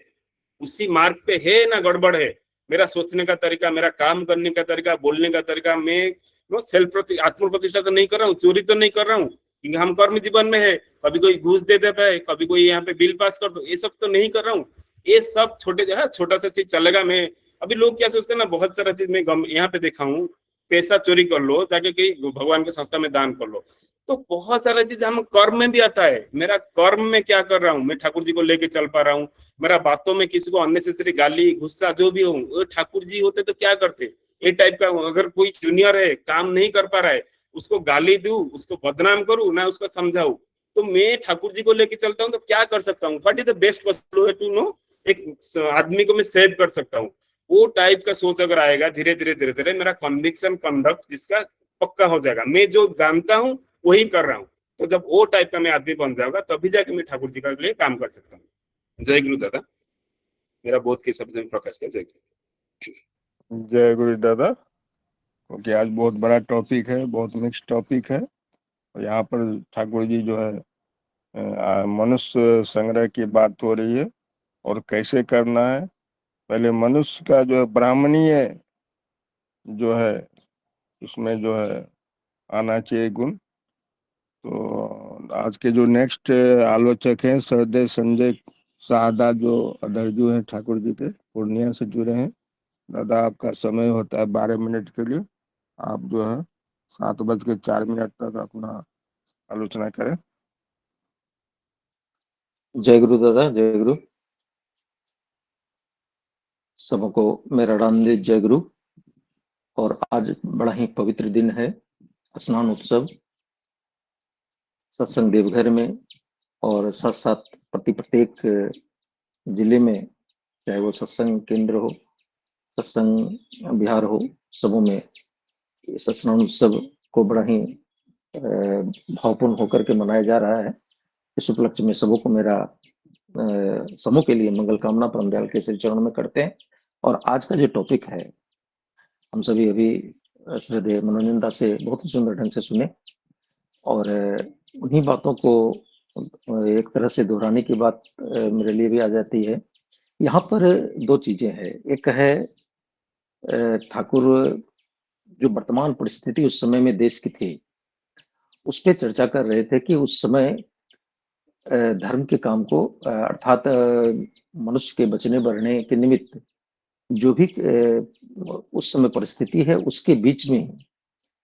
उसी मार्ग पे है ना गड़बड़ है, मेरा सोचने का तरीका, मेरा काम करने का तरीका, बोलने का तरीका, मैं आत्म प्रतिष्ठा तो नहीं कर रहा हूँ, चोरी तो नहीं कर रहा हूँ, क्योंकि हम कर्म जीवन में है, कभी कोई घूस दे देता है, कभी कोई यहाँ पे बिल पास कर दो, ये सब तो नहीं कर रहा हूँ। ये सब छोटे जो है, छोटा सा चीज चलेगा। मैं अभी लोग क्या सोचते हैं ना, बहुत सारा चीज मैं यहाँ पे देखा हूँ, पैसा चोरी कर लो, जाके कहीं भगवान के संस्था में दान कर लो, तो बहुत सारा चीज हम कर्म में भी आता है। मेरा कर्म में क्या कर रहा हूँ, मैं ठाकुर जी को लेके चल पा रहा हूँ, मेरा बातों में किसी को अननेसेसरी गाली गुस्सा जो भी हो, वो ठाकुर जी होते तो क्या करते, ये टाइप का। अगर कोई जूनियर है, काम नहीं कर पा रहा है, उसको गाली दूं, उसको बदनाम करूं ना, उसको समझाऊं, तो मैं ठाकुर जी को लेके चलता हूँ तो क्या कर सकता हूँ, what is the best possible to know, एक आदमी को मैं सेव कर सकता हूँ। वो टाइप का सोच अगर आएगा, धीरे धीरे धीरे धीरे मेरा कन्विक्शन कंडक्ट जिसका पक्का हो जाएगा, मैं जो जानता हूँ वही कर रहा हूँ, तो जब वो टाइप का मैं आदमी बन जाऊंगा तभी जाके मैं ठाकुर जी के लिए काम कर सकता हूँ। जय गुरु दादा, मेरा बोध के शब्द में प्रकाश का जय गुरु। जय गुरु दादा। क्योंकि आज बहुत बड़ा टॉपिक है, बहुत मिक्स टॉपिक है, और यहाँ पर ठाकुर जी जो है मनुष्य संग्रह की बात हो रही है और कैसे करना है। पहले मनुष्य का जो है ब्राह्मणीय जो है उसमें जो है आना चाहिए गुण। तो आज के जो नेक्स्ट आलोचक हैं सरदेव संजय साहदा, जो अदरजू हैं ठाकुर जी के, पूर्णिया से जुड़े हैं। दादा आपका समय होता है 12 मिनट के लिए, आप जो है 7:04 तक अपना आलोचना करें। जय गुरु दादा, जय गुरु। सबको मेरा रामदेव जय गुरु। और आज बड़ा ही पवित्र दिन है, स्नान उत्सव सत्संग देवघर में, और साथ साथ प्रत्येक जिले में, चाहे वो सत्संग केंद्र हो, सत्संग बिहार हो, सबों में इस स्नान उत्सव को बड़ा ही भावपूर्ण होकर के मनाया जा रहा है। इस उपलक्ष्य में सबों को मेरा समूह के लिए मंगल कामना परम दयाल के श्री चरण में करते हैं। और आज का जो टॉपिक है, हम सभी अभी श्रद्धेय मनोरंजन से बहुत ही सुंदर ढंग से सुने, और उन्हीं बातों को एक तरह से दोहराने की बात मेरे लिए भी आ जाती है। यहाँ पर दो चीजें हैं, एक है ठाकुर जो वर्तमान परिस्थिति उस समय में देश की थी, उस पर चर्चा कर रहे थे कि उस समय धर्म के काम को अर्थात मनुष्य के बचने बढ़ने के निमित्त जो भी उस समय परिस्थिति है, उसके बीच में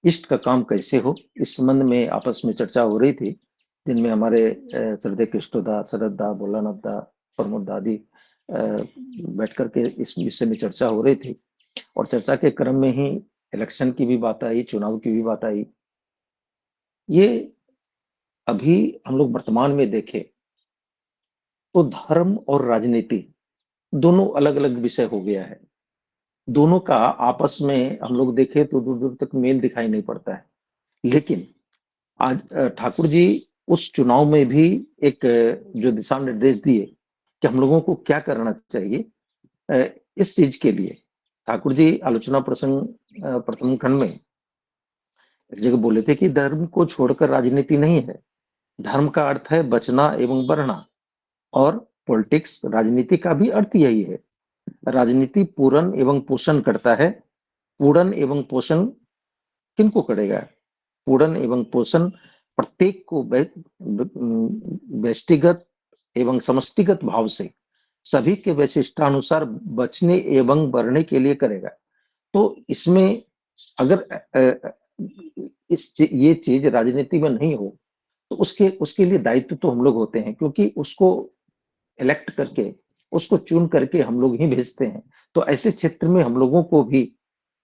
इष्ट का काम कैसे हो, इस संबंध में आपस में चर्चा हो रही थी, जिनमें हमारे श्रद्धेय कृष्णदा, शरदा, भोलानाथ दा, प्रमोद दा आदि बैठ करके इस विषय में चर्चा हो रही थी। और चर्चा के क्रम में ही इलेक्शन की भी बात आई, चुनाव की भी बात आई। ये अभी हम लोग वर्तमान में देखें तो धर्म और राजनीति दोनों अलग अलग विषय हो गया है। दोनों का आपस में हम लोग देखें तो दूर दूर तक मेल दिखाई नहीं पड़ता है। लेकिन आज ठाकुर जी उस चुनाव में भी एक जो दिशा निर्देश दिए कि हम लोगों को क्या करना चाहिए, इस चीज के लिए ठाकुर जी आलोचना प्रसंग प्रथम खंड में एक जगह बोले थे कि धर्म को छोड़कर राजनीति नहीं है, धर्म का अर्थ है बचना एवं बढ़ना, और पॉलिटिक्स राजनीति का भी अर्थ यही है। राजनीति पूर्ण एवं पोषण करता है। पूर्ण एवं पोषण किनको करेगा? पूर्ण एवं पोषण प्रत्येक को व्यष्टिगत एवं समष्टिगत भाव से सभी के वैशिष्टानुसार बचने एवं बढ़ने के लिए करेगा। तो इसमें अगर ये चीज राजनीति में नहीं हो तो उसके लिए दायित्व तो हम लोग होते हैं, क्योंकि उसको इलेक्ट करके, उसको चुन करके हम लोग ही भेजते हैं। तो ऐसे क्षेत्र में हम लोगों को भी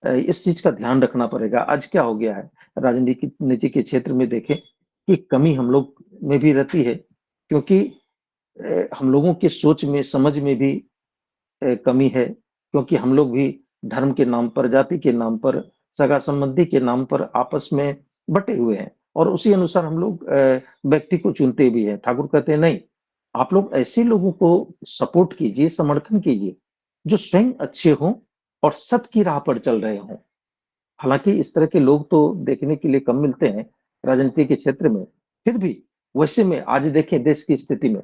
इस चीज का ध्यान रखना पड़ेगा। आज क्या हो गया है, राजनीति के क्षेत्र में देखें कि कमी हम लोग में भी रहती है, क्योंकि हम लोगों के सोच में समझ में भी कमी है, क्योंकि हम लोग भी धर्म के नाम पर, जाति के नाम पर, सगा संबंधी के नाम पर आपस में बटे हुए हैं, और उसी अनुसार हम लोग व्यक्ति को चुनते भी हैं। ठाकुर कहते हैं नहीं, आप लोग ऐसे लोगों को सपोर्ट कीजिए, समर्थन कीजिए जो स्वयं अच्छे हों और सत की राह पर चल रहे हों। हालांकि इस तरह के लोग तो देखने के लिए कम मिलते हैं राजनीति के क्षेत्र में, फिर भी वैसे में आज देखें देश की स्थिति में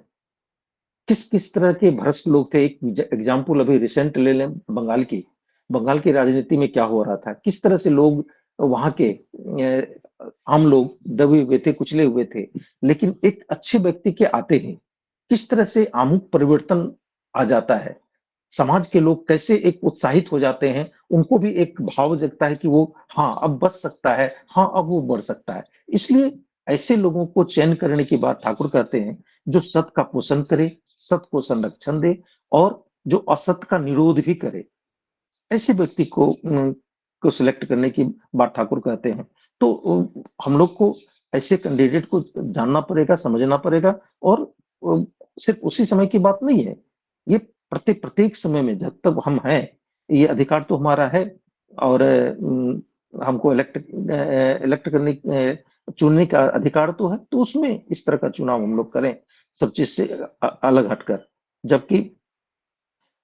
किस किस तरह के भ्रष्ट लोग थे। एक एग्जाम्पल अभी रिसेंट ले लें, बंगाल की राजनीति में क्या हो रहा था, किस तरह से लोग वहां के आम लोग दबे हुए थे, कुचले हुए थे, लेकिन एक अच्छे व्यक्ति के आते ही किस तरह से आमूल परिवर्तन आ जाता है। समाज के लोग कैसे एक उत्साहित हो जाते हैं, उनको भी एक भाव जगता है कि वो हाँ अब बच सकता है, हाँ अब वो बढ़ सकता है। इसलिए ऐसे लोगों को चयन करने की बात ठाकुर कहते हैं, जो सत का पोषण करे, सत को संरक्षण दे और जो असत का निरोध भी करे, ऐसे व्यक्ति को सिलेक्ट करने की बात ठाकुर कहते हैं। तो हम लोग को ऐसे कैंडिडेट को जानना पड़ेगा, समझना पड़ेगा और सिर्फ उसी समय की बात नहीं है, ये प्रत्येक समय में जब तक हम हैं, ये अधिकार तो हमारा है और हमको इलेक्ट करने चुनने का अधिकार तो है, तो उसमें इस तरह का चुनाव हम लोग करें, सब चीज से अलग हटकर। जबकि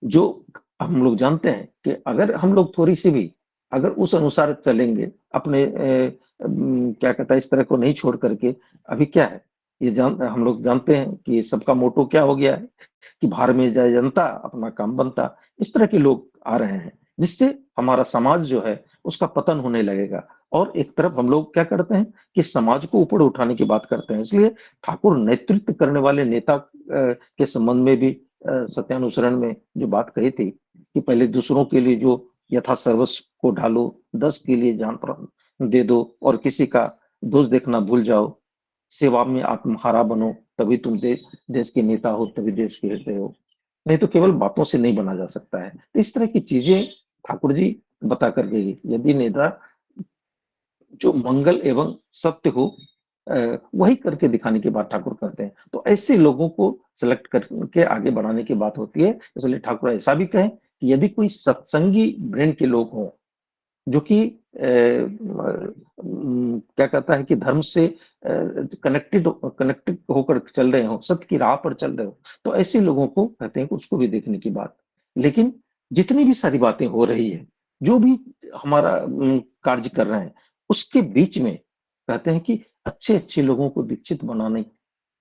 जो हम लोग जानते हैं कि अगर हम लोग थोड़ी सी भी अगर उस अनुसार चलेंगे, अपने क्या कहता है इस तरह को नहीं छोड़ करके, अभी क्या है ये हम लोग जानते हैं कि सबका मोटो क्या हो गया है कि बाहर में जाए जनता, अपना काम बनता। इस तरह के लोग आ रहे हैं, जिससे हमारा समाज जो है उसका पतन होने लगेगा। और एक तरफ हम लोग क्या करते हैं कि समाज को ऊपर उठाने की बात करते हैं। इसलिए ठाकुर नेतृत्व करने वाले नेता के संबंध में भी सत्यानुसरण में जो बात कही थी कि पहले दूसरों के लिए जो यथा सर्वस्व को ढालो, 10 के लिए जान प्राण दे दो और किसी का दोष देखना भूल जाओ, सेवा में आत्महारा बनो, तभी तुम देश के नेता हो, तभी देश के हृदय हो। नहीं तो केवल बातों से नहीं बना जा सकता है। तो इस तरह की चीजें ठाकुर जी बता कर गई। यदि नेता जो मंगल एवं सत्य हो वही करके दिखाने की बात ठाकुर करते हैं। तो ऐसे लोगों को सिलेक्ट करके आगे बढ़ाने की बात होती है। इसलिए ठाकुर ऐसा भी कहें कि यदि कोई सत्संगी ब्रेन के लोग हों, जो कि क्या कहता है कि धर्म से कनेक्टेड कनेक्टेड होकर चल रहे हो, सत्य की राह पर चल रहे हो, तो ऐसे लोगों को कहते हैं कि उसको भी देखने की बात। लेकिन जितनी भी सारी बातें हो रही है, जो भी हमारा कार्य कर रहे हैं, उसके बीच में कहते हैं कि अच्छे अच्छे लोगों को दीक्षित बनाने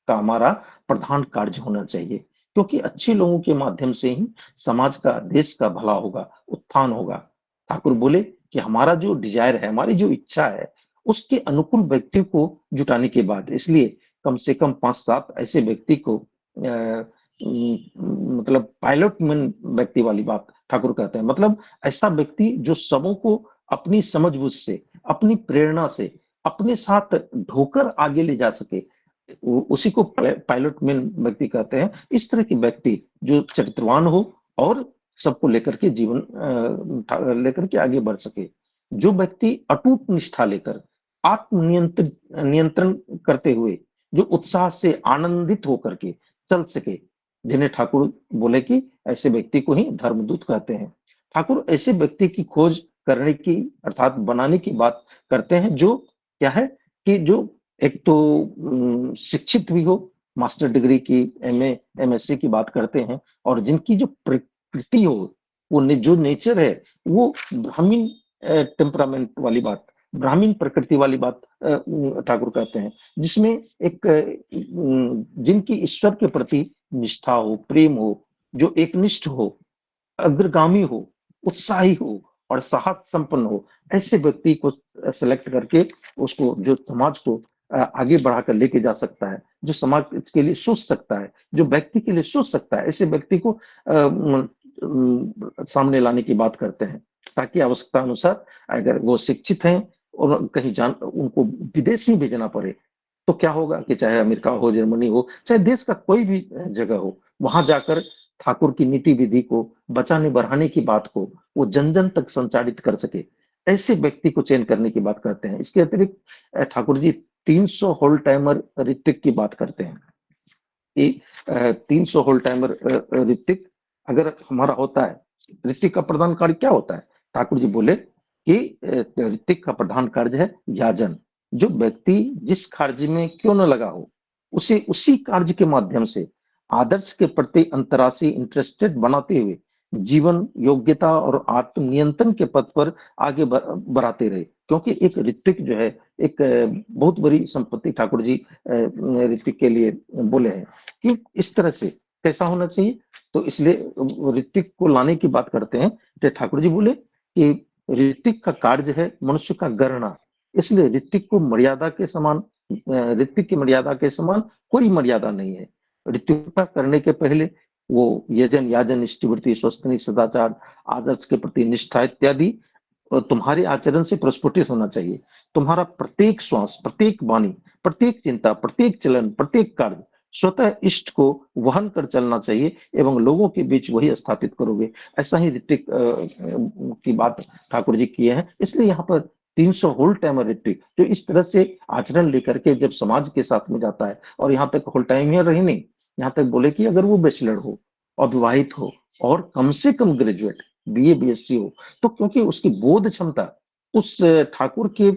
का हमारा प्रधान कार्य होना चाहिए, क्योंकि अच्छे लोगों के माध्यम से ही समाज का, देश का भला होगा, उत्थान होगा। ठाकुर बोले कि हमारा जो डिजायर है, हमारी जो इच्छा है, उसके अनुकूल व्यक्ति को जुटाने के बाद, इसलिए कम से कम 5-7 ऐसे व्यक्ति को मतलब पायलट मैन व्यक्ति वाली बात ठाकुर कहते हैं। मतलब ऐसा व्यक्ति जो सबों को अपनी समझबूझ से, अपनी प्रेरणा से, अपने साथ ढोकर आगे ले जा सके, उसी को पायलट मैन व्यक्ति कहते हैं। इस तरह के व्यक्ति जो चरित्रवान हो और सबको लेकर के जीवन लेकर के आगे बढ़ सके, जो व्यक्ति अटूट निष्ठा लेकर आत्म नियंत्रण करते हुए जो उत्साह से आनंदित होकर के चल सके, जिन्हें ठाकुर बोले कि ऐसे व्यक्ति को ही धर्मदूत कहते हैं। ठाकुर ऐसे व्यक्ति की खोज करने की अर्थात बनाने की बात करते हैं, जो क्या है कि जो एक तो शिक्षित भी हो, मास्टर डिग्री की, एमए एमएससी की बात करते हैं, और जिनकी जो प्रकृति हो, वो जो नेचर है, वो ब्राह्मीण टेम्परामेंट वाली बात, ब्राह्मीण प्रकृति वाली बात ठाकुर कहते हैं, जिसमें एक जिनकी ईश्वर के प्रति निष्ठा हो, प्रेम हो, जो एकनिष्ठ हो, अग्रगामी हो, उत्साही हो और साहस संपन्न हो, ऐसे व्यक्ति को सेलेक्ट करके उसको, जो समाज को आगे बढ़ाकर लेके जा सकता है, जो समाज के लिए सोच सकता है, जो व्यक्ति के लिए सोच सकता है, ऐसे व्यक्ति को सामने लाने की बात करते हैं, ताकि आवश्यकता अनुसार अगर वो शिक्षित हैं और कहीं उनको विदेश ही भेजना पड़े, तो क्या होगा कि चाहे अमेरिका हो, जर्मनी हो, चाहे देश का कोई भी जगह हो, वहां जाकर ठाकुर की नीति विधि को, बचाने बढ़ाने की बात को वो जन जन तक संचारित कर सके, ऐसे व्यक्ति को चयन करने की बात करते हैं। इसके अतिरिक्त ठाकुर जी 300 होल टाइमर ऋतिक की बात करते हैं कि 300 होल टाइमर ऋतिक अगर हमारा होता है, ऋतिक का प्रधान कार्य क्या होता है? ठाकुर जी बोले कि ऋतिक का प्रधान कार्य है याजन। जो व्यक्ति जिस कार्य में क्यों न लगा हो, उसे उसी कार्य के माध्यम से आदर्श के प्रति अंतराशी इंटरेस्टेड बनाते हुए जीवन, योग्यता और आत्मनियंत्रण के पथ पर आगे बढ़ाते रहे। क्योंकि एक ऋतिक जो है एक बहुत बड़ी संपत्ति ठाकुर जी ऋतिक के लिए बोले हैं कि इस तरह से कैसा होना चाहिए। तो इसलिए ऋत्विक को लाने की बात करते हैं तो ठाकुर जी बोले कि ऋत्विक का कार्य है मनुष्य का गणना, इसलिए ऋत्विक को मर्यादा के समान, ऋत्विक की मर्यादा के समान कोई मर्यादा नहीं है। ऋत्विक करने के पहले वो यजन याजन इष्टिवृत्ति स्वस्तनि सदाचार आदर्श के प्रति निष्ठा इत्यादि तुम्हारे आचरण से प्रस्फुटित होना चाहिए। तुम्हारा प्रत्येक श्वास, प्रत्येक वाणी, प्रत्येक चिंता, प्रत्येक चलन, प्रत्येक कार्य स्वतः इष्ट को वहन कर चलना चाहिए एवं लोगों के बीच वही स्थापित करोगे। ऐसा ही ऋत्विक की बात ठाकुर जी किए हैं। इसलिए यहाँ पर 300 होल टाइमर ऋत्विक जो इस तरह से आचरण लेकर के जब समाज के साथ में जाता है, और यहाँ तक होल टाइम ईयर रही नहीं, यहाँ तक बोले कि अगर वो बैचलर हो, अविवाहित हो और कम से कम ग्रेजुएट बीए बीएससी हो, तो क्योंकि उसकी बोध क्षमता उस ठाकुर के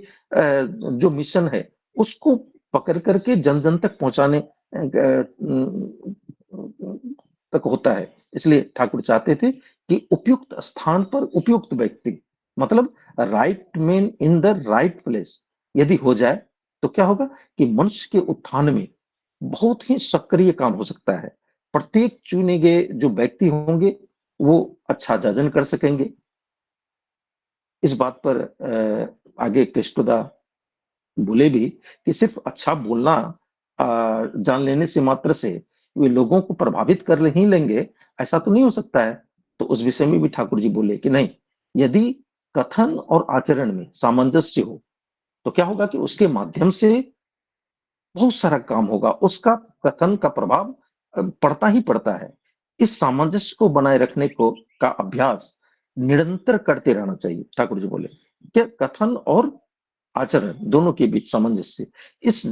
जो मिशन है उसको पकड़ करके जन जन तक पहुंचाने तक होता है। इसलिए ठाकुर चाहते थे कि उपयुक्त स्थान पर उपयुक्त व्यक्ति, मतलब right man in the right place यदि हो जाए तो क्या होगा कि मनुष्य के उत्थान में बहुत ही सक्रिय काम हो सकता है। प्रत्येक चुने गए जो व्यक्ति होंगे वो अच्छा जाजन कर सकेंगे। इस बात पर आगे कृष्णदा बोले भी कि सिर्फ अच्छा बोलना जान लेने से मात्र से वे लोगों को प्रभावित कर ही लेंगे, ऐसा तो नहीं हो सकता है। तो उस विषय में भी ठाकुर जी बोले कि नहीं, यदि कथन और आचरण में सामंजस्य हो तो क्या होगा कि उसके माध्यम से बहुत सारा काम होगा, उसका कथन का प्रभाव पड़ता ही पड़ता है। इस सामंजस्य को बनाए रखने को का अभ्यास निरंतर करते रहना चाहिए। ठाकुर जी बोले क्या कथन और आचरण दोनों के बीच सामंजस्य, इस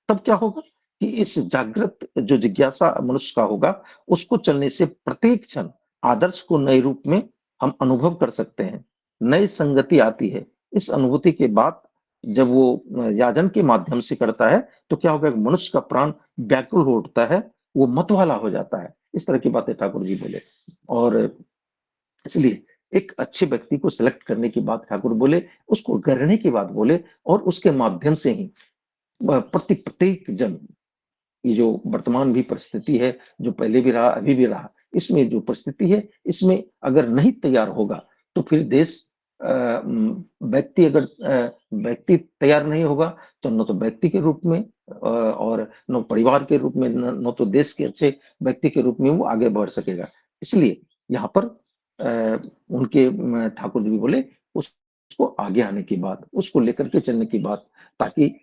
तब क्या होगा कि इस जागृत जो जिज्ञासा मनुष्य का होगा उसको चलने से प्रत्येक क्षण आदर्श को नए रूप में हम अनुभव कर सकते हैं। नई संगति आती है। इस अनुभूति के बाद जब वो याजन के माध्यम से करता है तो क्या होगा, मनुष्य का प्राण व्याकुल हो उठता है, वो मतवाला हो जाता है। इस तरह की बातें ठाकुर जी बोले। और इसलिए एक अच्छे व्यक्ति को सिलेक्ट करने की बात ठाकुर बोले, उसको गढ़ने की बात बोले, और उसके माध्यम से ही प्रत्येक जन, ये जो वर्तमान भी परिस्थिति है, जो पहले भी रहा अभी भी रहा, इसमें जो परिस्थिति है इसमें अगर नहीं तैयार होगा तो फिर देश व्यक्ति अगर व्यक्ति तैयार नहीं होगा तो न तो व्यक्ति के रूप में और न परिवार के रूप में, न तो देश के अच्छे व्यक्ति के रूप में वो आगे बढ़ सकेगा। इसलिए यहाँ पर उनके ठाकुर जी भी बोले उसको आगे आने की बात, उसको लेकर के चलने की बात, ताकि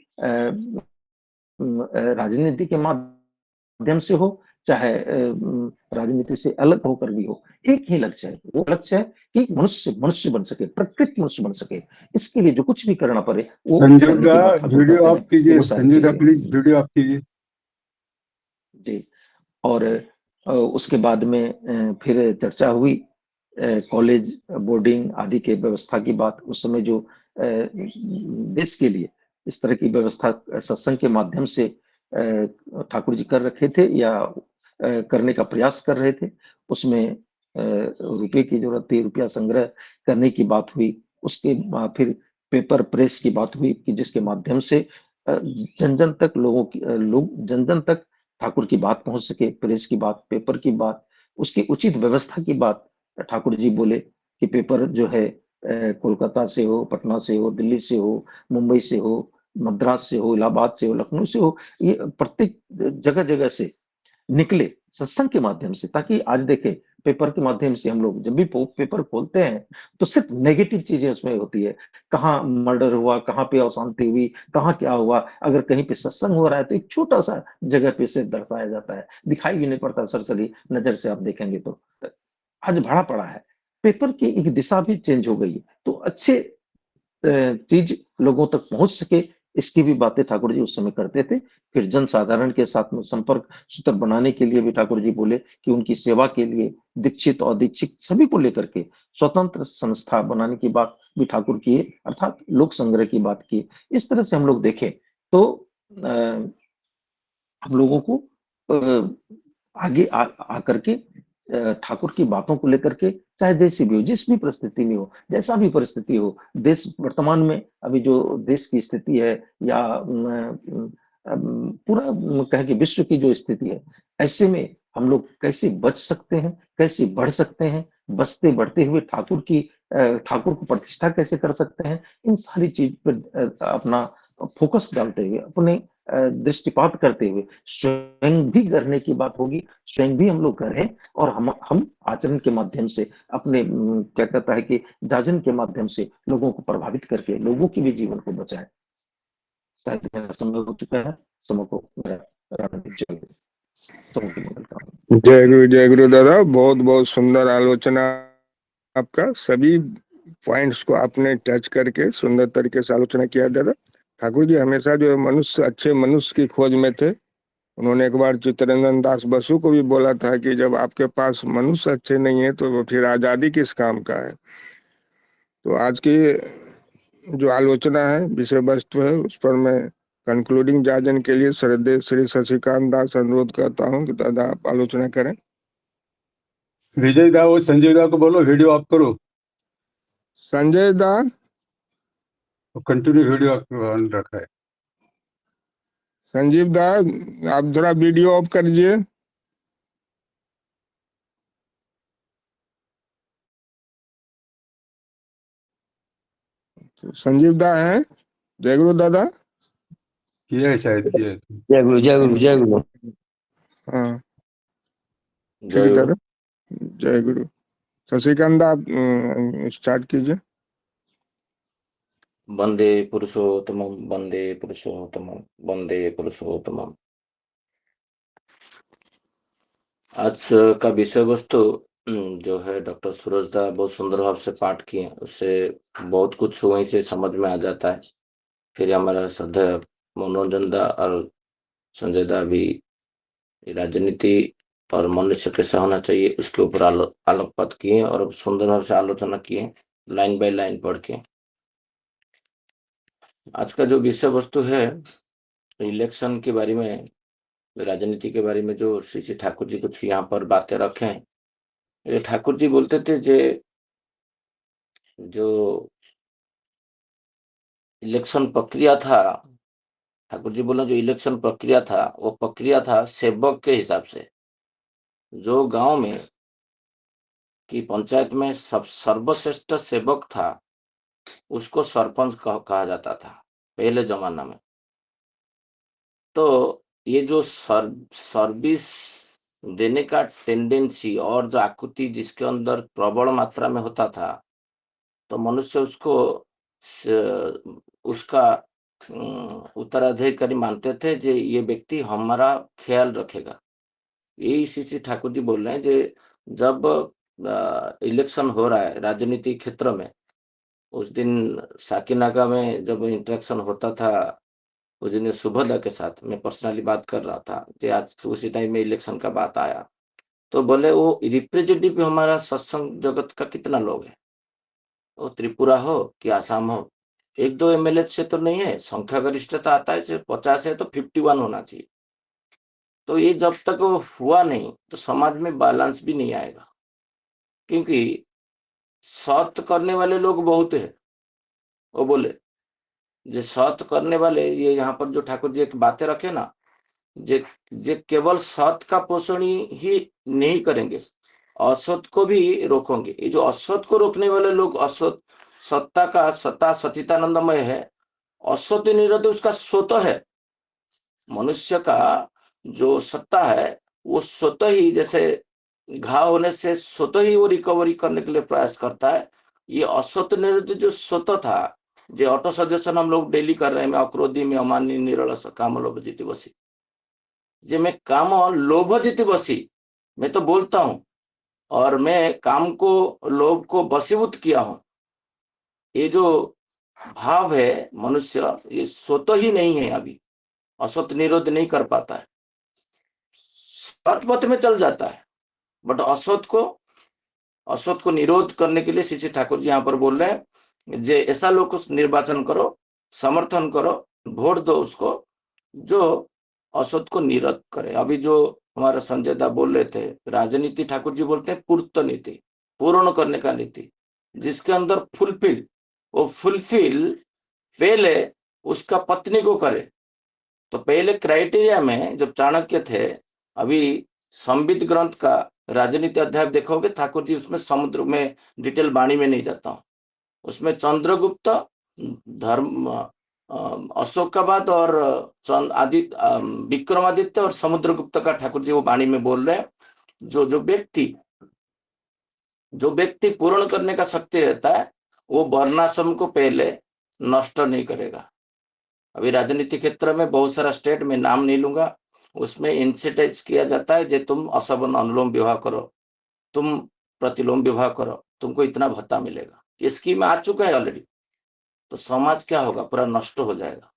राजनीति के माध्यम से हो चाहे राजनीति से अलग होकर भी हो, एक ही लक्ष्य है। वो लक्ष्य है कि मनुष्य मनुष्य बन सके, प्रकृत मनुष्य बन सके। इसके लिए जो कुछ भी करना पड़े वो संजीव करने दा की बात ठाकुर वीडियो कहते ऑफ हैं। कीजिए, वो सारी संजीव दा चीजें प्लीज वीडियो ऑफ कीजिए जी। और उसके बाद में फिर चर्चा हुई कॉलेज बोर्डिंग आदि के व्यवस्था की बात। उस समय जो देश के लिए इस तरह की व्यवस्था सत्संग के माध्यम से ठाकुर जी कर रखे थे या करने का प्रयास कर रहे थे, उसमें रुपए की जरूरत थी, रुपया संग्रह करने की बात हुई। उसके बाद फिर पेपर प्रेस की बात हुई कि जिसके माध्यम से जन जन तक लोग जन जन तक ठाकुर की बात पहुंच सके। प्रेस की बात, पेपर की बात, उसकी उचित व्यवस्था की बात ठाकुर जी बोले कि पेपर जो है कोलकाता से हो, पटना से हो, दिल्ली से हो, मुंबई से हो, मद्रास से हो, इलाहाबाद से हो, लखनऊ से हो, ये प्रत्येक जगह जगह से निकले सत्संग के माध्यम से। ताकि आज देखें पेपर के माध्यम से हम लोग जब भी पेपर खोलते हैं तो सिर्फ नेगेटिव चीजें उसमें होती है। कहाँ मर्डर हुआ, कहाँ पे अशांति हुई, कहाँ क्या हुआ। अगर कहीं पे सत्संग हो रहा है तो एक छोटा सा जगह पे से दर्शाया जाता है, दिखाई भी नहीं पड़ता सरसरी नजर से आप देखेंगे तो। आज भरा पड़ा है, पेपर की एक दिशा भी चेंज हो गई है। तो अच्छे चीज लोगों तक पहुंच सके, इसकी भी बातें ठाकुर जी उस समय करते थे। फिर जन साधारण के साथ में संपर्क सूत्र बनाने के लिए भी ठाकुर जी बोले कि उनकी सेवा के लिए दीक्षित और दीक्षित सभी को लेकर के स्वतंत्र संस्था बनाने की बात भी ठाकुर की, अर्थात लोक संग्रह की बात की। इस तरह से हम लोग देखें तो हम लोगों को आगे आकर के ठाकुर की बातों को लेकर के, चाहे जैसी भी हो, जिस भी परिस्थिति में हो, जैसा भी परिस्थिति हो, देश वर्तमान में अभी जो देश की स्थिति है या पूरा कहे कि विश्व की जो स्थिति है, ऐसे में हम लोग कैसे बच सकते हैं, कैसे बढ़ सकते हैं, बचते बढ़ते हुए ठाकुर को प्रतिष्ठा कैसे कर सकते हैं, इन सारी चीज पर अपना फोकस डालते हुए, अपने दृष्टिपात करते हुए स्वयं भी करने की बात होगी, स्वयं भी हम लोग करें और हम आचरण के माध्यम से अपने क्या कहता है कि जाजन के माध्यम से लोगों को प्रभावित करके लोगों की भी जीवन को बचाएं। शायद मेरा समय हो चुका है, समय को मेरा राजनीतिक जय गुरु, समय की मंगल कामना। जय गुरु दादा, बहुत बहुत सुंदर आलोचना आपका। सभी पॉइंट्स को आपने टच करके सुंदर तरीके से आलोचना किया दादा। ठाकुर जी हमेशा जो मनुष्य, अच्छे मनुष्य की खोज में थे। उन्होंने एक बार चित्तरंजन दास बसु को भी बोला था कि जब आपके पास मनुष्य अच्छे नहीं है तो फिर आजादी किस काम का है। तो आज की जो आलोचना है, विषय वस्तु है, उस पर मैं कंक्लूडिंग जाजन के लिए श्रद्धेय श्री शशिकांत दास अनुरोध करता हूँ कि दादा आप आलोचना करें। विजय दा और संजय दा को बोलो वीडियो ऑफ करो, संजय दा कंटिन्यू वीडियो ऑन रखा है। संजीव दा आप जरा वीडियो ऑफ कर दीजिए। तो संजीव दा है, जय गुरु दादा। किया है शायद, किया है। जय गुरु जय गुरु जय गुरु हाँ ठीक जय है गुरु। दादा, जय गुरु। शशिकांत दा आप स्टार्ट कीजिए। वंदे पुरुषोत्तमम वंदे पुरुषोत्तमम वंदे पुरुषोत्तमम। आज का विषय वस्तु जो है डॉक्टर सूरज दा बहुत सुंदर भाव से पाठ किए, उससे बहुत कुछ वहीं से समझ में आ जाता है। फिर हमारा श्रद्धेय मनोरंजन दा और संजय दा भी राजनीति और मनुष्य कैसा होना चाहिए उसके ऊपर आलोकपात किए और सुंदर भाव से आलोचना किए, लाइन बाय लाइन पढ़ के। आज का जो विषय वस्तु है इलेक्शन के बारे में, राजनीति के बारे में जो श्री श्री ठाकुर जी कुछ यहाँ पर बातें रखे हैं। ये ठाकुर जी बोलते थे जो इलेक्शन प्रक्रिया था, ठाकुर जी बोले जो इलेक्शन प्रक्रिया था वो प्रक्रिया था सेवक के हिसाब से। जो गांव में की पंचायत में सब सर्वश्रेष्ठ सेवक था उसको सरपंच कहा जाता था पहले जमाना में। तो ये जो सर्विस देने का टेंडेंसी और जो आकुति जिसके अंदर प्रबल मात्रा में होता था, तो मनुष्य उसका उत्तराधिकारी मानते थे जे ये व्यक्ति हमारा ख्याल रखेगा। यही श्री ठाकुर जी बोल रहे हैं जे जब इलेक्शन हो रहा है राजनीतिक क्षेत्र में, उस दिन साकीनागा में जब इंटरेक्शन होता था उस दिन सुभद्रा के साथ मैं पर्सनली बात कर रहा था कि आज उसी टाइम में इलेक्शन का बात आया, तो बोले वो रिप्रेजेंटेटिव हमारा सत्संग जगत का कितना लोग है, वो त्रिपुरा हो कि आसाम हो, 1-2 एमएलए से तो नहीं है, संख्या गरिष्ठता आता है 50 है तो 51 होना चाहिए। तो ये जब तक वो हुआ नहीं तो समाज में बैलेंस भी नहीं आएगा, क्योंकि सत करने वाले लोग बहुत है। वो बोले जो सत करने वाले, ये यहाँ पर जो ठाकुर जी एक बातें रखे ना, जे केवल सत का पोषण ही नहीं करेंगे, असत को भी रोकेंगे। ये जो असत को रोकने वाले लोग, असत सत्ता का सत्ता सचितानंदमय है, असत निरोध उसका स्वतः है। मनुष्य का जो सत्ता है वो स्वतः ही, जैसे घाव होने से स्वतः ही वो रिकवरी करने के लिए प्रयास करता है। ये असत निरोध जो स्वतः था, जो ऑटो सजेशन हम लोग डेली कर रहे हैं, मैं अक्रोधी में अमानी निरल काम लोभ जीती बसी, जे मैं काम लोभ जीती बसी, मैं तो बोलता हूं और मैं काम को लोभ को बसीभूत किया हूं। ये जो भाव है मनुष्य, ये स्वतः ही नहीं है, अभी असत निरोध नहीं कर पाता है, सत पथ में चल जाता है, बट असत को निरोध करने के लिए श्री ठाकुर जी यहाँ पर बोल रहे हैं जे ऐसा लोग को निर्वाचन करो, समर्थन करो, वोट दो उसको जो असत को निरोध करे। अभी जो हमारा संजय दा बोल रहे थे, राजनीति ठाकुर जी बोलते हैं पूर्त नीति, पूर्ण करने का नीति, जिसके अंदर फुलफिल पहले उसका पत्नी को करे, तो पहले क्राइटेरिया में जब चाणक्य थे, अभी संबित ग्रंथ का राजनीति अध्याय देखोगे ठाकुर जी उसमें समुद्र में डिटेल वाणी में नहीं जाता हूँ, उसमें चंद्रगुप्त, धर्म, अशोक का बाद और आदित्य, विक्रमादित्य और समुद्रगुप्त का ठाकुर जी वो वाणी में बोल रहे हैं। जो व्यक्ति पूर्ण करने का शक्ति रहता है वो वर्णाश्रम को पहले नष्ट नहीं करेगा। अभी राजनीति क्षेत्र में बहुत सारा स्टेट में नाम नहीं लूंगा, उसमें इंसेटाइज किया जाता है जे तुम असवन अनुलोम विवाह करो, तुम प्रतिलोम विवाह करो, तुमको इतना भत्ता मिलेगा। ये स्कीम आ चुका है ऑलरेडी। तो समाज क्या होगा, पूरा नष्ट हो जाएगा।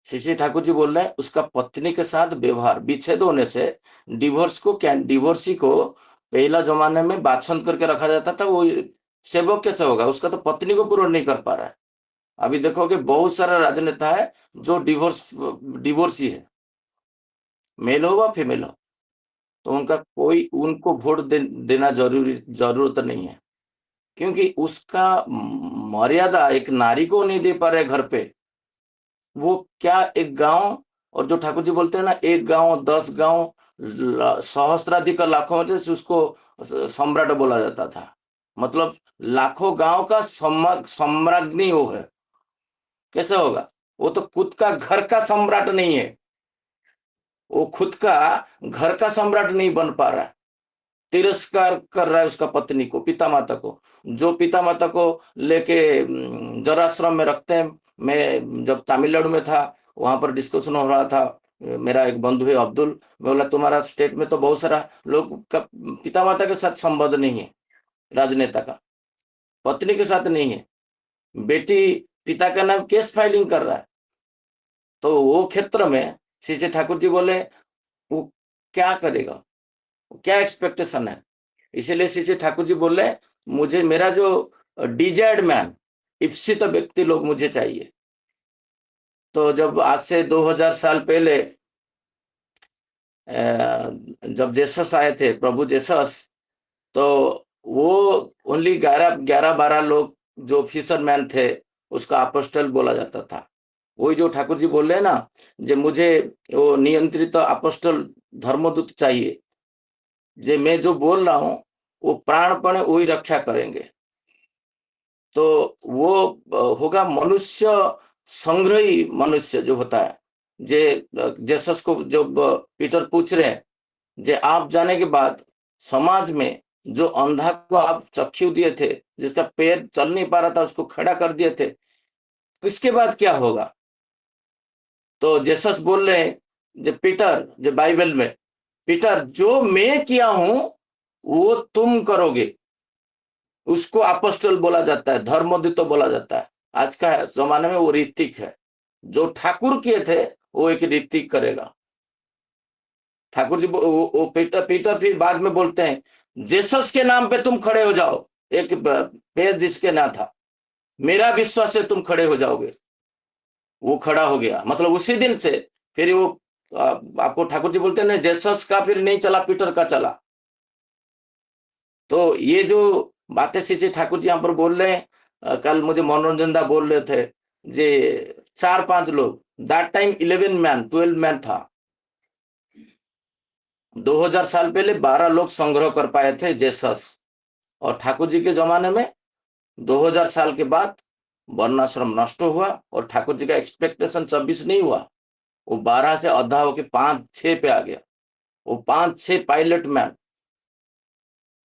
श्री ठाकुर जी बोल रहे हैं उसका पत्नी के साथ व्यवहार, विच्छेद होने से डिवोर्सी को पहला जमाने में बाछंद करके रखा जाता था, वो सेवक कैसे होगा, उसका तो पत्नी को पूर्ण नहीं कर पा रहा है। अभी देखोगे बहुत सारा राजनेता है जो डिवोर्सी है, मेल हो व फीमेल हो, तो उनको वोट देना जरूरत नहीं है, क्योंकि उसका मर्यादा एक नारी को नहीं दे पा रहे घर पे। वो क्या एक गांव, और जो ठाकुर जी बोलते हैं ना, एक गांव 10 गांव सहस्त्राधिक लाखों में से उसको सम्राट बोला जाता था। मतलब लाखों गांव का सम्राज्ञी वो है। कैसे होगा, वो तो खुद का घर का सम्राट नहीं है, वो खुद का घर का सम्राट नहीं बन पा रहा है, तिरस्कार कर रहा है उसका पत्नी को, पिता माता को। जो पिता माता को लेके जराश्रम में रखते हैं। मैं जब तमिलनाडु में था वहां पर डिस्कशन हो रहा था, मेरा एक बंधु है अब्दुल, मैं बोला तुम्हारा स्टेट में तो बहुत सारा लोग का पिता माता के साथ संबंध नहीं है, राजनेता का पत्नी के साथ नहीं है, बेटी पिता का नाम केस फाइलिंग कर रहा है। तो वो क्षेत्र में श्री ठाकुर जी बोले वो क्या करेगा, क्या एक्सपेक्टेशन है। इसीलिए श्री ठाकुर जी बोले मुझे मेरा जो डिजायर्ड मैन, इप्सित व्यक्ति लोग मुझे चाहिए। तो जब आज से 2000 साल पहले जब जेसस आए थे, प्रभु जेसस, तो वो ओनली 11-12 लोग जो फिशरमैन थे उसका अपोस्टल बोला जाता था। वही जो ठाकुर जी बोल रहे हैं ना, जो मुझे वो नियंत्रित अपोस्टल धर्मदूत चाहिए, जे मैं जो बोल रहा हूं वो प्राणपण वही रक्षा करेंगे। तो वो होगा मनुष्य संग्रही मनुष्य जो होता है। जेसस को जब पीटर पूछ रहे हैं, जे आप जाने के बाद समाज में जो अंधा को आप चक्षु दिए थे, जिसका पैर चल नहीं पा रहा था उसको खड़ा कर दिए थे, इसके बाद क्या होगा। तो जेसस बोल रहे हैं, जो पीटर, जो बाइबल में, पीटर जो मैं किया हूं वो तुम करोगे। उसको अपोस्टल बोला जाता है, धर्मदूत बोला जाता है। आज का जमाने में वो ऋतिक है, जो ठाकुर किए थे वो एक ऋतिक करेगा। ठाकुर जी वो पीटर फिर बाद में बोलते हैं जेसस के नाम पे तुम खड़े हो जाओ, एक पेज जिसके ना था, मेरा विश्वास से तुम खड़े हो जाओगे। वो खड़ा हो गया, मतलब उसी दिन से फिर वो आपको ठाकुर जी बोलते हैं जेसस का फिर नहीं चला, पीटर का चला। तो ये जो बातें श्री ठाकुर जी यहाँ पर बोल रहे हैं, कल मुझे मनोरंजन दा बोल रहे थे जे 4-5 लोग, दैट टाइम 12 मैन था। 2000 साल पहले 12 लोग संग्रह कर पाए थे जेसस, और ठाकुर जी के जमाने में 2000 साल के बाद वर्णाश्रम नष्ट हुआ और ठाकुर जी का एक्सपेक्टेशन 26 नहीं हुआ, वो 12 से आधा होके 5-6 पे आ गया। वो 5-6 पायलट मैन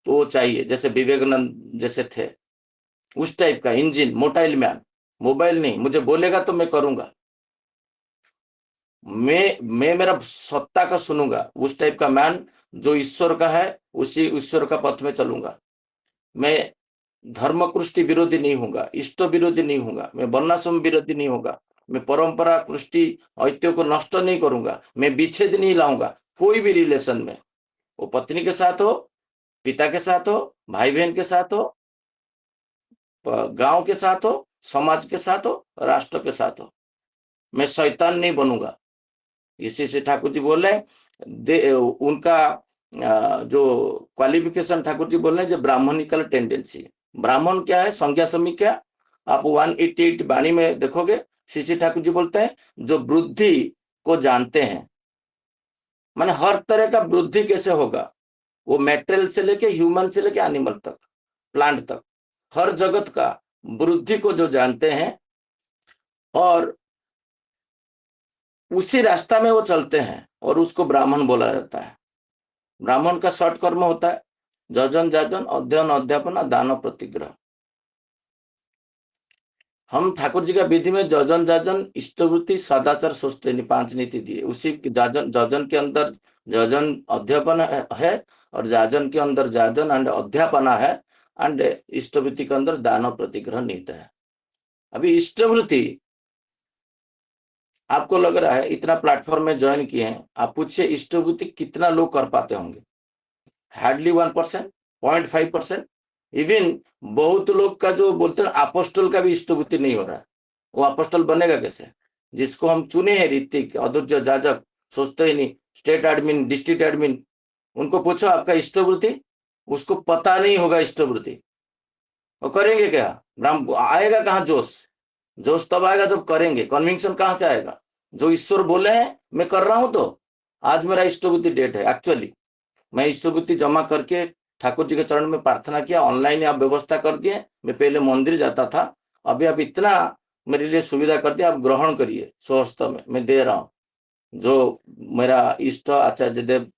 तो वो चाहिए, जैसे विवेकानंद जैसे थे, उस टाइप का इंजन, मोटाइल मैन, मोबाइल नहीं, मुझे बोलेगा तो मैं करूंगा, मैं मेरा सत्ता का सुनूंगा, उस टाइप का मैन जो ईश्वर का है, उसी ईश्वर का पथ में चलूंगा। मैं धर्मकृष्टि विरोधी नहीं होगा, इष्ट विरोधी नहीं होगा, मैं वर्णाश्रम विरोधी नहीं होगा, मैं परंपरा कृष्टि ऐतिह्य को नष्ट नहीं करूंगा, मैं विच्छेद नहीं लाऊंगा कोई भी रिलेशन में, वो पत्नी के साथ हो, पिता के साथ हो, भाई बहन के साथ हो, गांव के साथ हो, समाज के साथ हो, राष्ट्र के साथ हो, मैं शैतान नहीं बनूंगा। इसी से ठाकुर जी बोल रहे हैं उनका जो क्वालिफिकेशन ठाकुर जी बोल रहे हैं, जो ब्राह्मणिकल टेंडेंसी। ब्राह्मण क्या है, संज्ञा समीक्षा आप 188 वाणी में देखोगे, श्री ठाकुर जी बोलते हैं जो बुद्धि को जानते हैं, माने हर तरह का वृद्धि कैसे होगा, वो मेटेरियल से लेके ह्यूमन से लेके एनिमल तक, प्लांट तक, हर जगत का वृद्धि को जो जानते हैं और उसी रास्ता में वो चलते हैं और उसको ब्राह्मण बोला जाता है। ब्राह्मण का शॉर्ट कर्म होता है जजन जाजन अध्ययन अध्यापन दान प्रतिग्रह। हम ठाकुर जी का विधि में जजन जाजन इष्टवृत्ति सदाचार सुस्तेनी 5 नीति दिए। उसी जजन के अंदर जजन अध्यापन है और जाजन के अंदर जाजन एंड अध्यापना है एंड इष्टवृत्ति के अंदर दान प्रतिग्रह नीति है। अभी इष्टवृत्ति आपको लग रहा है इतना प्लेटफॉर्म में ज्वाइन किए हैं, आप पूछिए इष्टवृत्ति कितना लोग कर पाते होंगे? हार्डली 1%, 0.5%। इवन बहुत लोग का जो बोलते हैं अपोस्टल का भी इष्टवृत्ति नहीं हो रहा है। वो अपोस्टल बनेगा कैसे? जिसको हम चुने हैं ऋतिक, अधुर्य, जाजक, सोचते ही नहीं, स्टेट एडमिन, डिस्ट्रिक्ट एडमिन, उनको पूछो आपका इष्टवृत्ति, उसको पता नहीं होगा इष्टवृत्ति। वो करेंगे क्या? ब्राह्मण आएगा कहाँ जोश? जोश तब आएगा जब करेंगे। कन्विक्शन कहाँ से आएगा? जो ईश्वर बोले हैं मैं कर रहा हूं। तो आज मेरा इष्टवृत्ति डेट है। एक्चुअली मैं इष्टवृत्ति जमा करके ठाकुर जी के चरण में प्रार्थना किया। ऑनलाइन आप व्यवस्था कर दिए। मैं पहले मंदिर जाता था, अभी आप इतना मेरे लिए सुविधा कर दिया, आप ग्रहण करिए स्वहस्त में, मैं दे रहा हूं। जो मेरा इष्ट आचार्य देव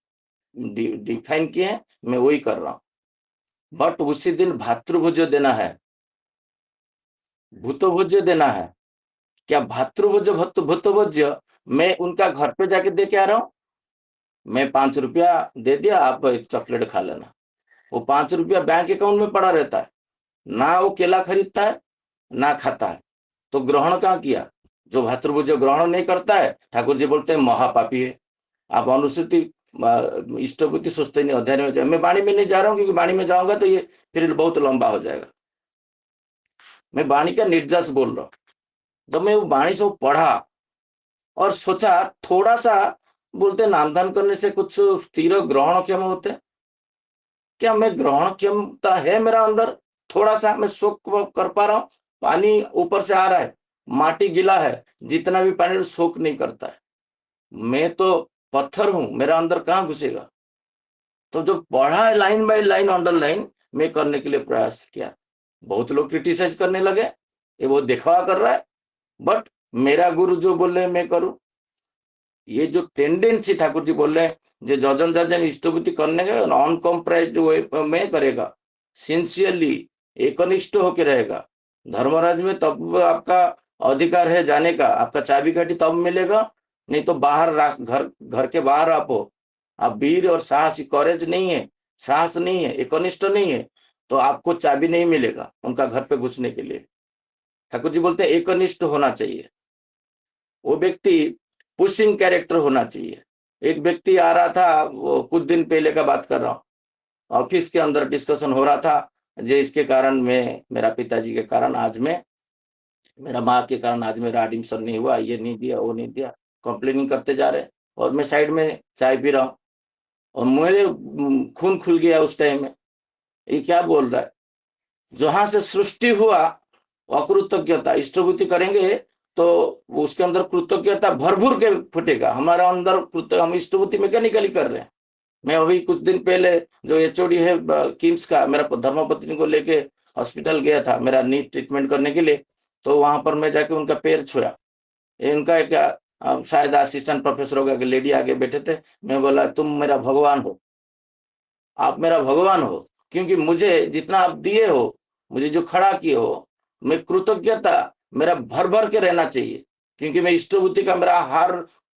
डिफाइन किए हैं मैं वही कर रहा हूं। बट उसी दिन भातृभोज्य देना है, भूतभोज्य देना है। क्या भातृभोज्य भूतभोज्य मैं उनका घर पे जाके दे के आ रहा हूं? मैं 5 रुपया दे दिया, आप एक चॉकलेट खा लेना। वो 5 रुपया बैंक अकाउंट में पड़ा रहता है, ना वो केला खरीदता है ना खाता है। तो ग्रहण कहाँ किया? जो भातृभोज्य ग्रहण नहीं करता है, ठाकुर जी बोलते हैं महापापी है। आप अनुसूति इष्टवृत्ति सोचते नहीं अध्ययन में जाए। मैं वाणी में नहीं जा रहा हूँ क्योंकि वाणी में जाऊंगा तो ये फिर बहुत लंबा हो जाएगा। मैं वाणी का निर्जास बोल रहा हूँ। जब मैं वो वाणी से पढ़ा और सोचा थोड़ा सा, बोलते नामदान करने से कुछ स्थिर ग्रहण क्षम होते, क्या मैं ग्रहण क्षमता है मेरा अंदर? थोड़ा सा मैं सोख कर पा रहा हूँ? पानी ऊपर से आ रहा है, माटी गीला है, जितना भी पानी सोख नहीं करता है। मैं तो पत्थर हूं, मेरा अंदर कहाँ घुसेगा? तो जो पढ़ा है लाइन बाय लाइन अंडरलाइन मैं करने के लिए प्रयास किया। बहुत लोग क्रिटिसाइज करने लगे, ये वो दिखावा कर रहा है। बट मेरा गुरु जो बोल रहे हैं मैं करूं। ये जो टेंडेंसी ठाकुर जी बोल रहे हैं, जो जजन जाजन इष्टवृत्ति करने का अनकॉम्प्राइज्ड वे में करेगा, सिंसियरली एकनिष्ठ होकर रहेगा, धर्मराज में तब आपका अधिकार है जाने का, आपका चाबीकाठी तब मिलेगा। नहीं तो बाहर घर के बाहर आप वीर और साहसी, कॉरेज नहीं है, साहस नहीं है, एकनिष्ठ नहीं है, तो आपको चाबी नहीं मिलेगा उनका घर पे घुसने के लिए। ठाकुर जी बोलते हैं एकनिष्ठ होना चाहिए। वो व्यक्ति पुशिंग कैरेक्टर होना चाहिए। एक व्यक्ति आ रहा था, वो कुछ दिन पहले का बात कर रहा हूँ, ऑफिस के अंदर डिस्कशन हो रहा था, जो इसके कारण मेरा पिताजी के कारण आज मेरा माँ के कारण आज मेरा एडमिशन नहीं हुआ, ये नहीं दिया, वो नहीं दिया, कंप्लेनिंग करते जा रहे। और मैं साइड में चाय पी रहा हूँ और मेरे खून खुल गया उस टाइम में। ये क्या बोल रहा है? जहां से सृष्टि हुआ अकृतज्ञता, इष्टवृत्ति करेंगे तो उसके अंदर कृतज्ञता भरभूर के फुटेगा। हमारा अंदर हम इष्टवृत्ति मैकेनिकली कर रहे हैं। मैं अभी कुछ दिन पहले जो एचओडी है किम्स का, मेरा धर्मपत्नी को लेके हॉस्पिटल गया था मेरा नी ट्रीटमेंट करने के लिए। तो वहां पर मैं जाके उनका पैर छुआ। इनका एक शायद असिस्टेंट प्रोफेसर होगा कि लेडी आगे बैठे थे। मैं बोला तुम मेरा भगवान हो, आप मेरा भगवान हो, क्योंकि मुझे जितना आप दिए हो, मुझे जो खड़ा किए हो, मैं कृतज्ञता मेरा भर भर के रहना चाहिए। क्योंकि मैं इष्टवृत्ति का मेरा हर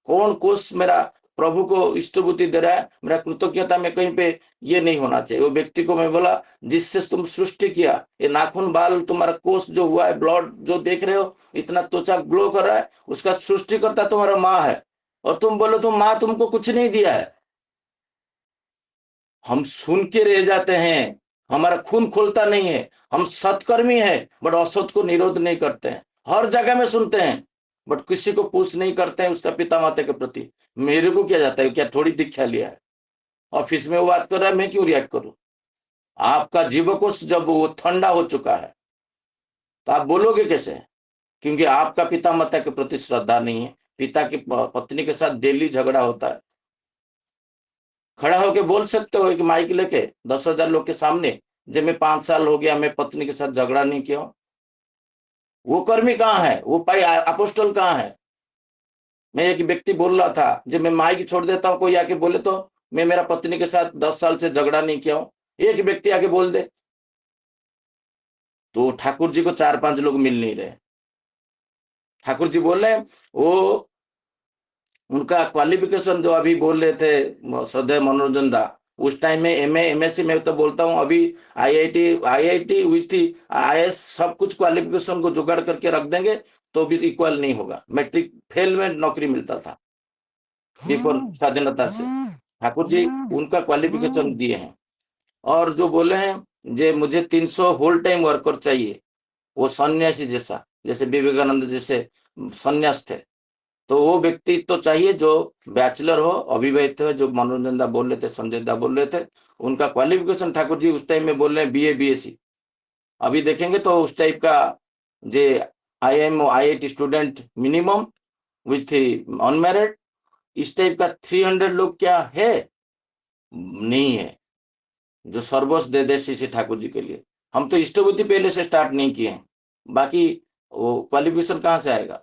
कौन कोष मेरा प्रभु को इष्टवृत्ति दे रहा है, मेरा कृतज्ञता में कहीं पे ये नहीं होना चाहिए। वो व्यक्ति को मैं बोला जिससे तुम सृष्टि किया, ये नाखून बाल तुम्हारा कोष जो हुआ है, ब्लड जो देख रहे हो, इतना त्वचा ग्लो कर रहा है, उसका सृष्टिकर्ता तुम्हारा माँ है। और तुम बोलो तुम माँ तुमको कुछ नहीं दिया है। हम सुन के रह जाते हैं, हमारा खून खोलता नहीं है। हम सत्कर्मी है बट असत को निरोध नहीं करते हैं। हर जगह में सुनते हैं बट किसी को पूछ नहीं करते हैं उसका पिता माता के प्रति। मेरे को क्या जाता है, क्या थोड़ी दीक्षा लिया है? ऑफिस में वो बात कर रहा है, मैं क्यों रिएक्ट करूं? आपका जीवकोश जब वो ठंडा हो चुका है तो आप बोलोगे कैसे? क्योंकि आपका पिता माता के प्रति श्रद्धा नहीं है, पिता की पत्नी के साथ डेली झगड़ा होता है, खड़ा होके बोल सकते हो कि माइक लेके 10,000 लोग के सामने, जब मैं 5 साल हो गया मैं पत्नी के साथ झगड़ा नहीं किया हूं? वो कर्मी कहाँ है? वो पाई अपोस्टल कहाँ है? मैं एक व्यक्ति बोल रहा था, जब मैं माइक छोड़ देता हूं कोई आके बोले तो मैं मेरा पत्नी के साथ 10 साल से झगड़ा नहीं किया हूं, एक व्यक्ति आके बोल दे तो ठाकुर जी को 4-5 लोग मिल नहीं रहे। ठाकुर जी बोल रहे हैं वो उनका क्वालिफिकेशन जो अभी बोल रहे थे श्रद्धेय मनोरंजन दा, उस टाइम में एमए एमएससी में तो बोलता हूं अभी आईआईटी विथ आईएएस सब कुछ क्वालिफिकेशन को जुगाड़ करके रख देंगे तो भी इक्वल नहीं होगा। मैट्रिक फेल में नौकरी मिलता था बिफोर स्वाधीनता से। ठाकुर जी उनका क्वालिफिकेशन दिए हैं। और जो बोले हैं जे मुझे 300 होल टाइम वर्कर चाहिए, वो सन्यासी जैसा, जैसे विवेकानंद जैसे सन्यास थे, तो वो व्यक्ति तो चाहिए जो बैचलर हो, अविवाहित हो, जो मनोरंजन दा बोल रहे थे, संजय दा बोल रहे थे, उनका क्वालिफिकेशन ठाकुर जी उस टाइम में बोल रहे हैं बीए बीएससी। अभी देखेंगे तो उस टाइप का J IIT student minimum with unmarried, इस टाइप का 300 लोग क्या है? नहीं है जो सर्वस्व दे दे श्री ठाकुर जी के लिए। हम तो इष्टबुद्धि पहले से स्टार्ट नहीं किए हैं, बाकी वो क्वालिफिकेशन कहाँ से आएगा?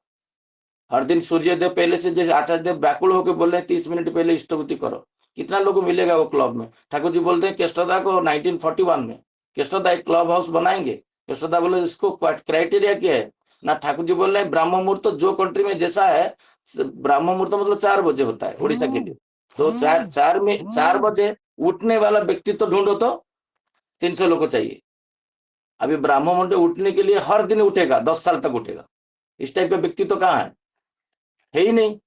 हर दिन सूर्यदेव पहले से, जैसे आचार्य देव व्याकुल होकर बोल रहे हैं 30 मिनट पहले इष्टबुद्धि करो, कितना लोगों को मिलेगा वो क्लब में? ठाकुर जी बोलते हैं केष्टदा को 1941 में केष्टदा एक क्लब हाउस बनाएंगे। केष्टदा बोले इसको क्राइटेरिया क्या है ना? ठाकुर जी बोल रहे हैं ब्राह्म मुहूर्त जो कंट्री में जैसा है, ब्राह्म मुहूर्त मतलब 4 बजे होता है उड़ीसा के लिए, तो 4 बजे उठने वाला व्यक्ति तो ढूंढो तो 300 लोग को चाहिए। अभी ब्राह्म मुहूर्त उठने के लिए हर दिन उठेगा, 10 साल तक उठेगा, इस टाइप का व्यक्ति तो कहाँ है ही नहीं।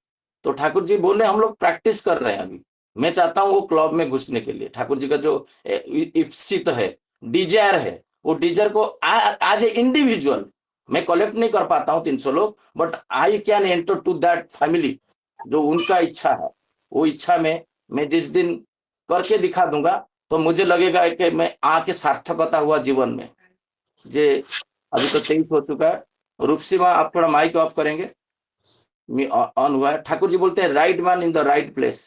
तो ठाकुर जी बोले हम लोग प्रैक्टिस कर रहे हैं अभी। मैं चाहता हूं वो क्लब में घुसने के लिए। ठाकुर जी का जो इप्सित है, डिजायर है, वो डिजायर को आज ए इंडिविजुअल मैं कलेक्ट नहीं कर पाता हूं 300 लोग, but I can enter to that family. जो उनका इच्छा है, वो इच्छा में मैं जिस दिन करके दिखा दूंगा तो मुझे लगेगा कि मैं आके सार्थकता हुआ जीवन में। जे अभी तो 23 हो चुका है। रूपसी माँ आप थोड़ा माइक ऑफ करेंगे? ऑन हुआ है। ठाकुर जी बोलते हैं right man in the right place.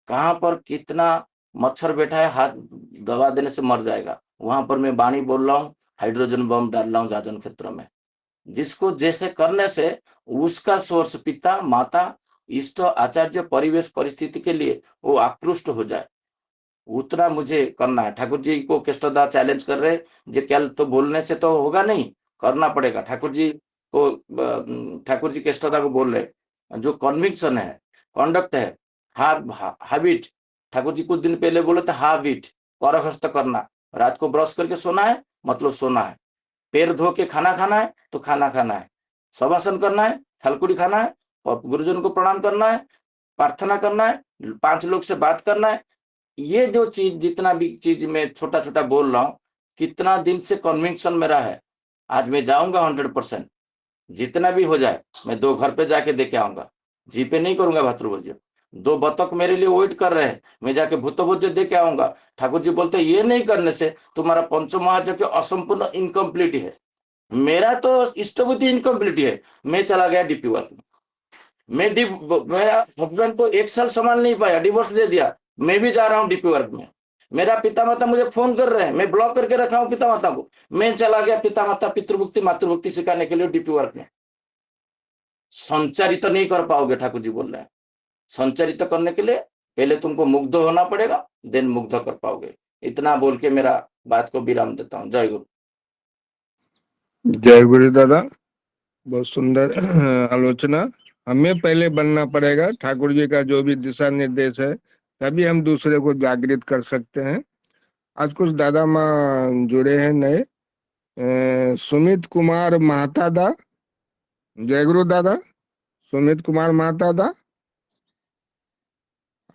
कहां पर कितना मच्छर बैठा है, हाथ दबा देने से मर जाएगा, वहां पर मैं वाणी बोल रहा हूँ, हाइड्रोजन बम डाल रहा हूँ जाजन क्षेत्र में। जिसको जैसे करने से उसका सोर्स पिता माता इष्ट आचार्य परिवेश परिस्थिति के लिए वो आकृष्ट हो जाए, उतना मुझे करना है। ठाकुर जी को केष्टदा चैलेंज कर रहे, जे क्या तो बोलने से तो होगा नहीं, करना पड़ेगा। ठाकुर जी को ठाकुर जी केष्टदा को बोल रहे जो कन्विक्शन है, कंडक्ट है, हैबिट। ठाकुर जी कुछ दिन पहले बोले थे हैबिट, करहस्त करना। रात को ब्रश करके सोना है मतलब सोना है, पैर धो के खाना खाना है तो खाना खाना है, शवासन करना है, थलकुड़ी खाना है, गुरुजन को प्रणाम करना है, प्रार्थना करना है, 5 लोग से बात करना है। ये जो चीज, जितना भी चीज मैं छोटा छोटा बोल रहा हूँ, कितना दिन से कन्विक्शन मेरा है। आज मैं जाऊंगा 100%, जितना भी हो जाए मैं 2 घर पे जाके देके आऊंगा। जी पे नहीं करूंगा भातृभोज्य। 2 बतख मेरे लिए वेट कर रहे हैं, मैं जाके भूतभोज्य देके आऊंगा। ठाकुर जी बोलते हैं ये नहीं करने से तुम्हारा पंचमहायज्ञ असंपूर्ण इनकम्प्लीट है। मेरा तो इष्टबुद्धि इनकम्प्लीट है। मैं चला गया डीपी वर्क में। मेरा हस्बैंड तो 1 साल संभाल नहीं पाया, डिवोर्स दे दिया। मैं भी जा रहा हूँ डीपी वर्क में। मेरा पिता माता मुझे फोन कर रहे हैं, मैं ब्लॉक करके रखा हूँ पिता माता को। मैं चला गया पिता माता पितृभक्ति मातृभक्ति सिखाने के लिए डीपी वर्क में। संचारित नहीं कर पाओगे, ठाकुर जी बोल रहे हैं। संचारित करने के लिए पहले तुमको मुग्ध होना पड़ेगा, देन मुग्ध कर पाओगे। इतना बोल के मेरा बात को विराम देता हूँ। जय गुरु। जय गुरु दादा, बहुत सुंदर आलोचना। हमें पहले बनना पड़ेगा, ठाकुर जी का जो भी दिशा निर्देश है, तभी हम दूसरे को जागृत कर सकते हैं। आज कुछ दादा माँ जुड़े हैं नए। सुमित कुमार महाता दा, जय गुरु दादा। सुमित कुमार महाता दा,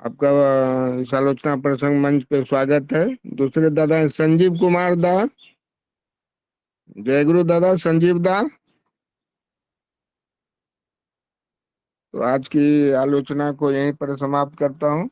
आपका इस आलोचना प्रसंग मंच पे स्वागत है। दूसरे दादा हैं संजीव कुमार दा, जय गुरु दादा। संजीव दा, तो आज की आलोचना को यहीं पर समाप्त करता हूँ।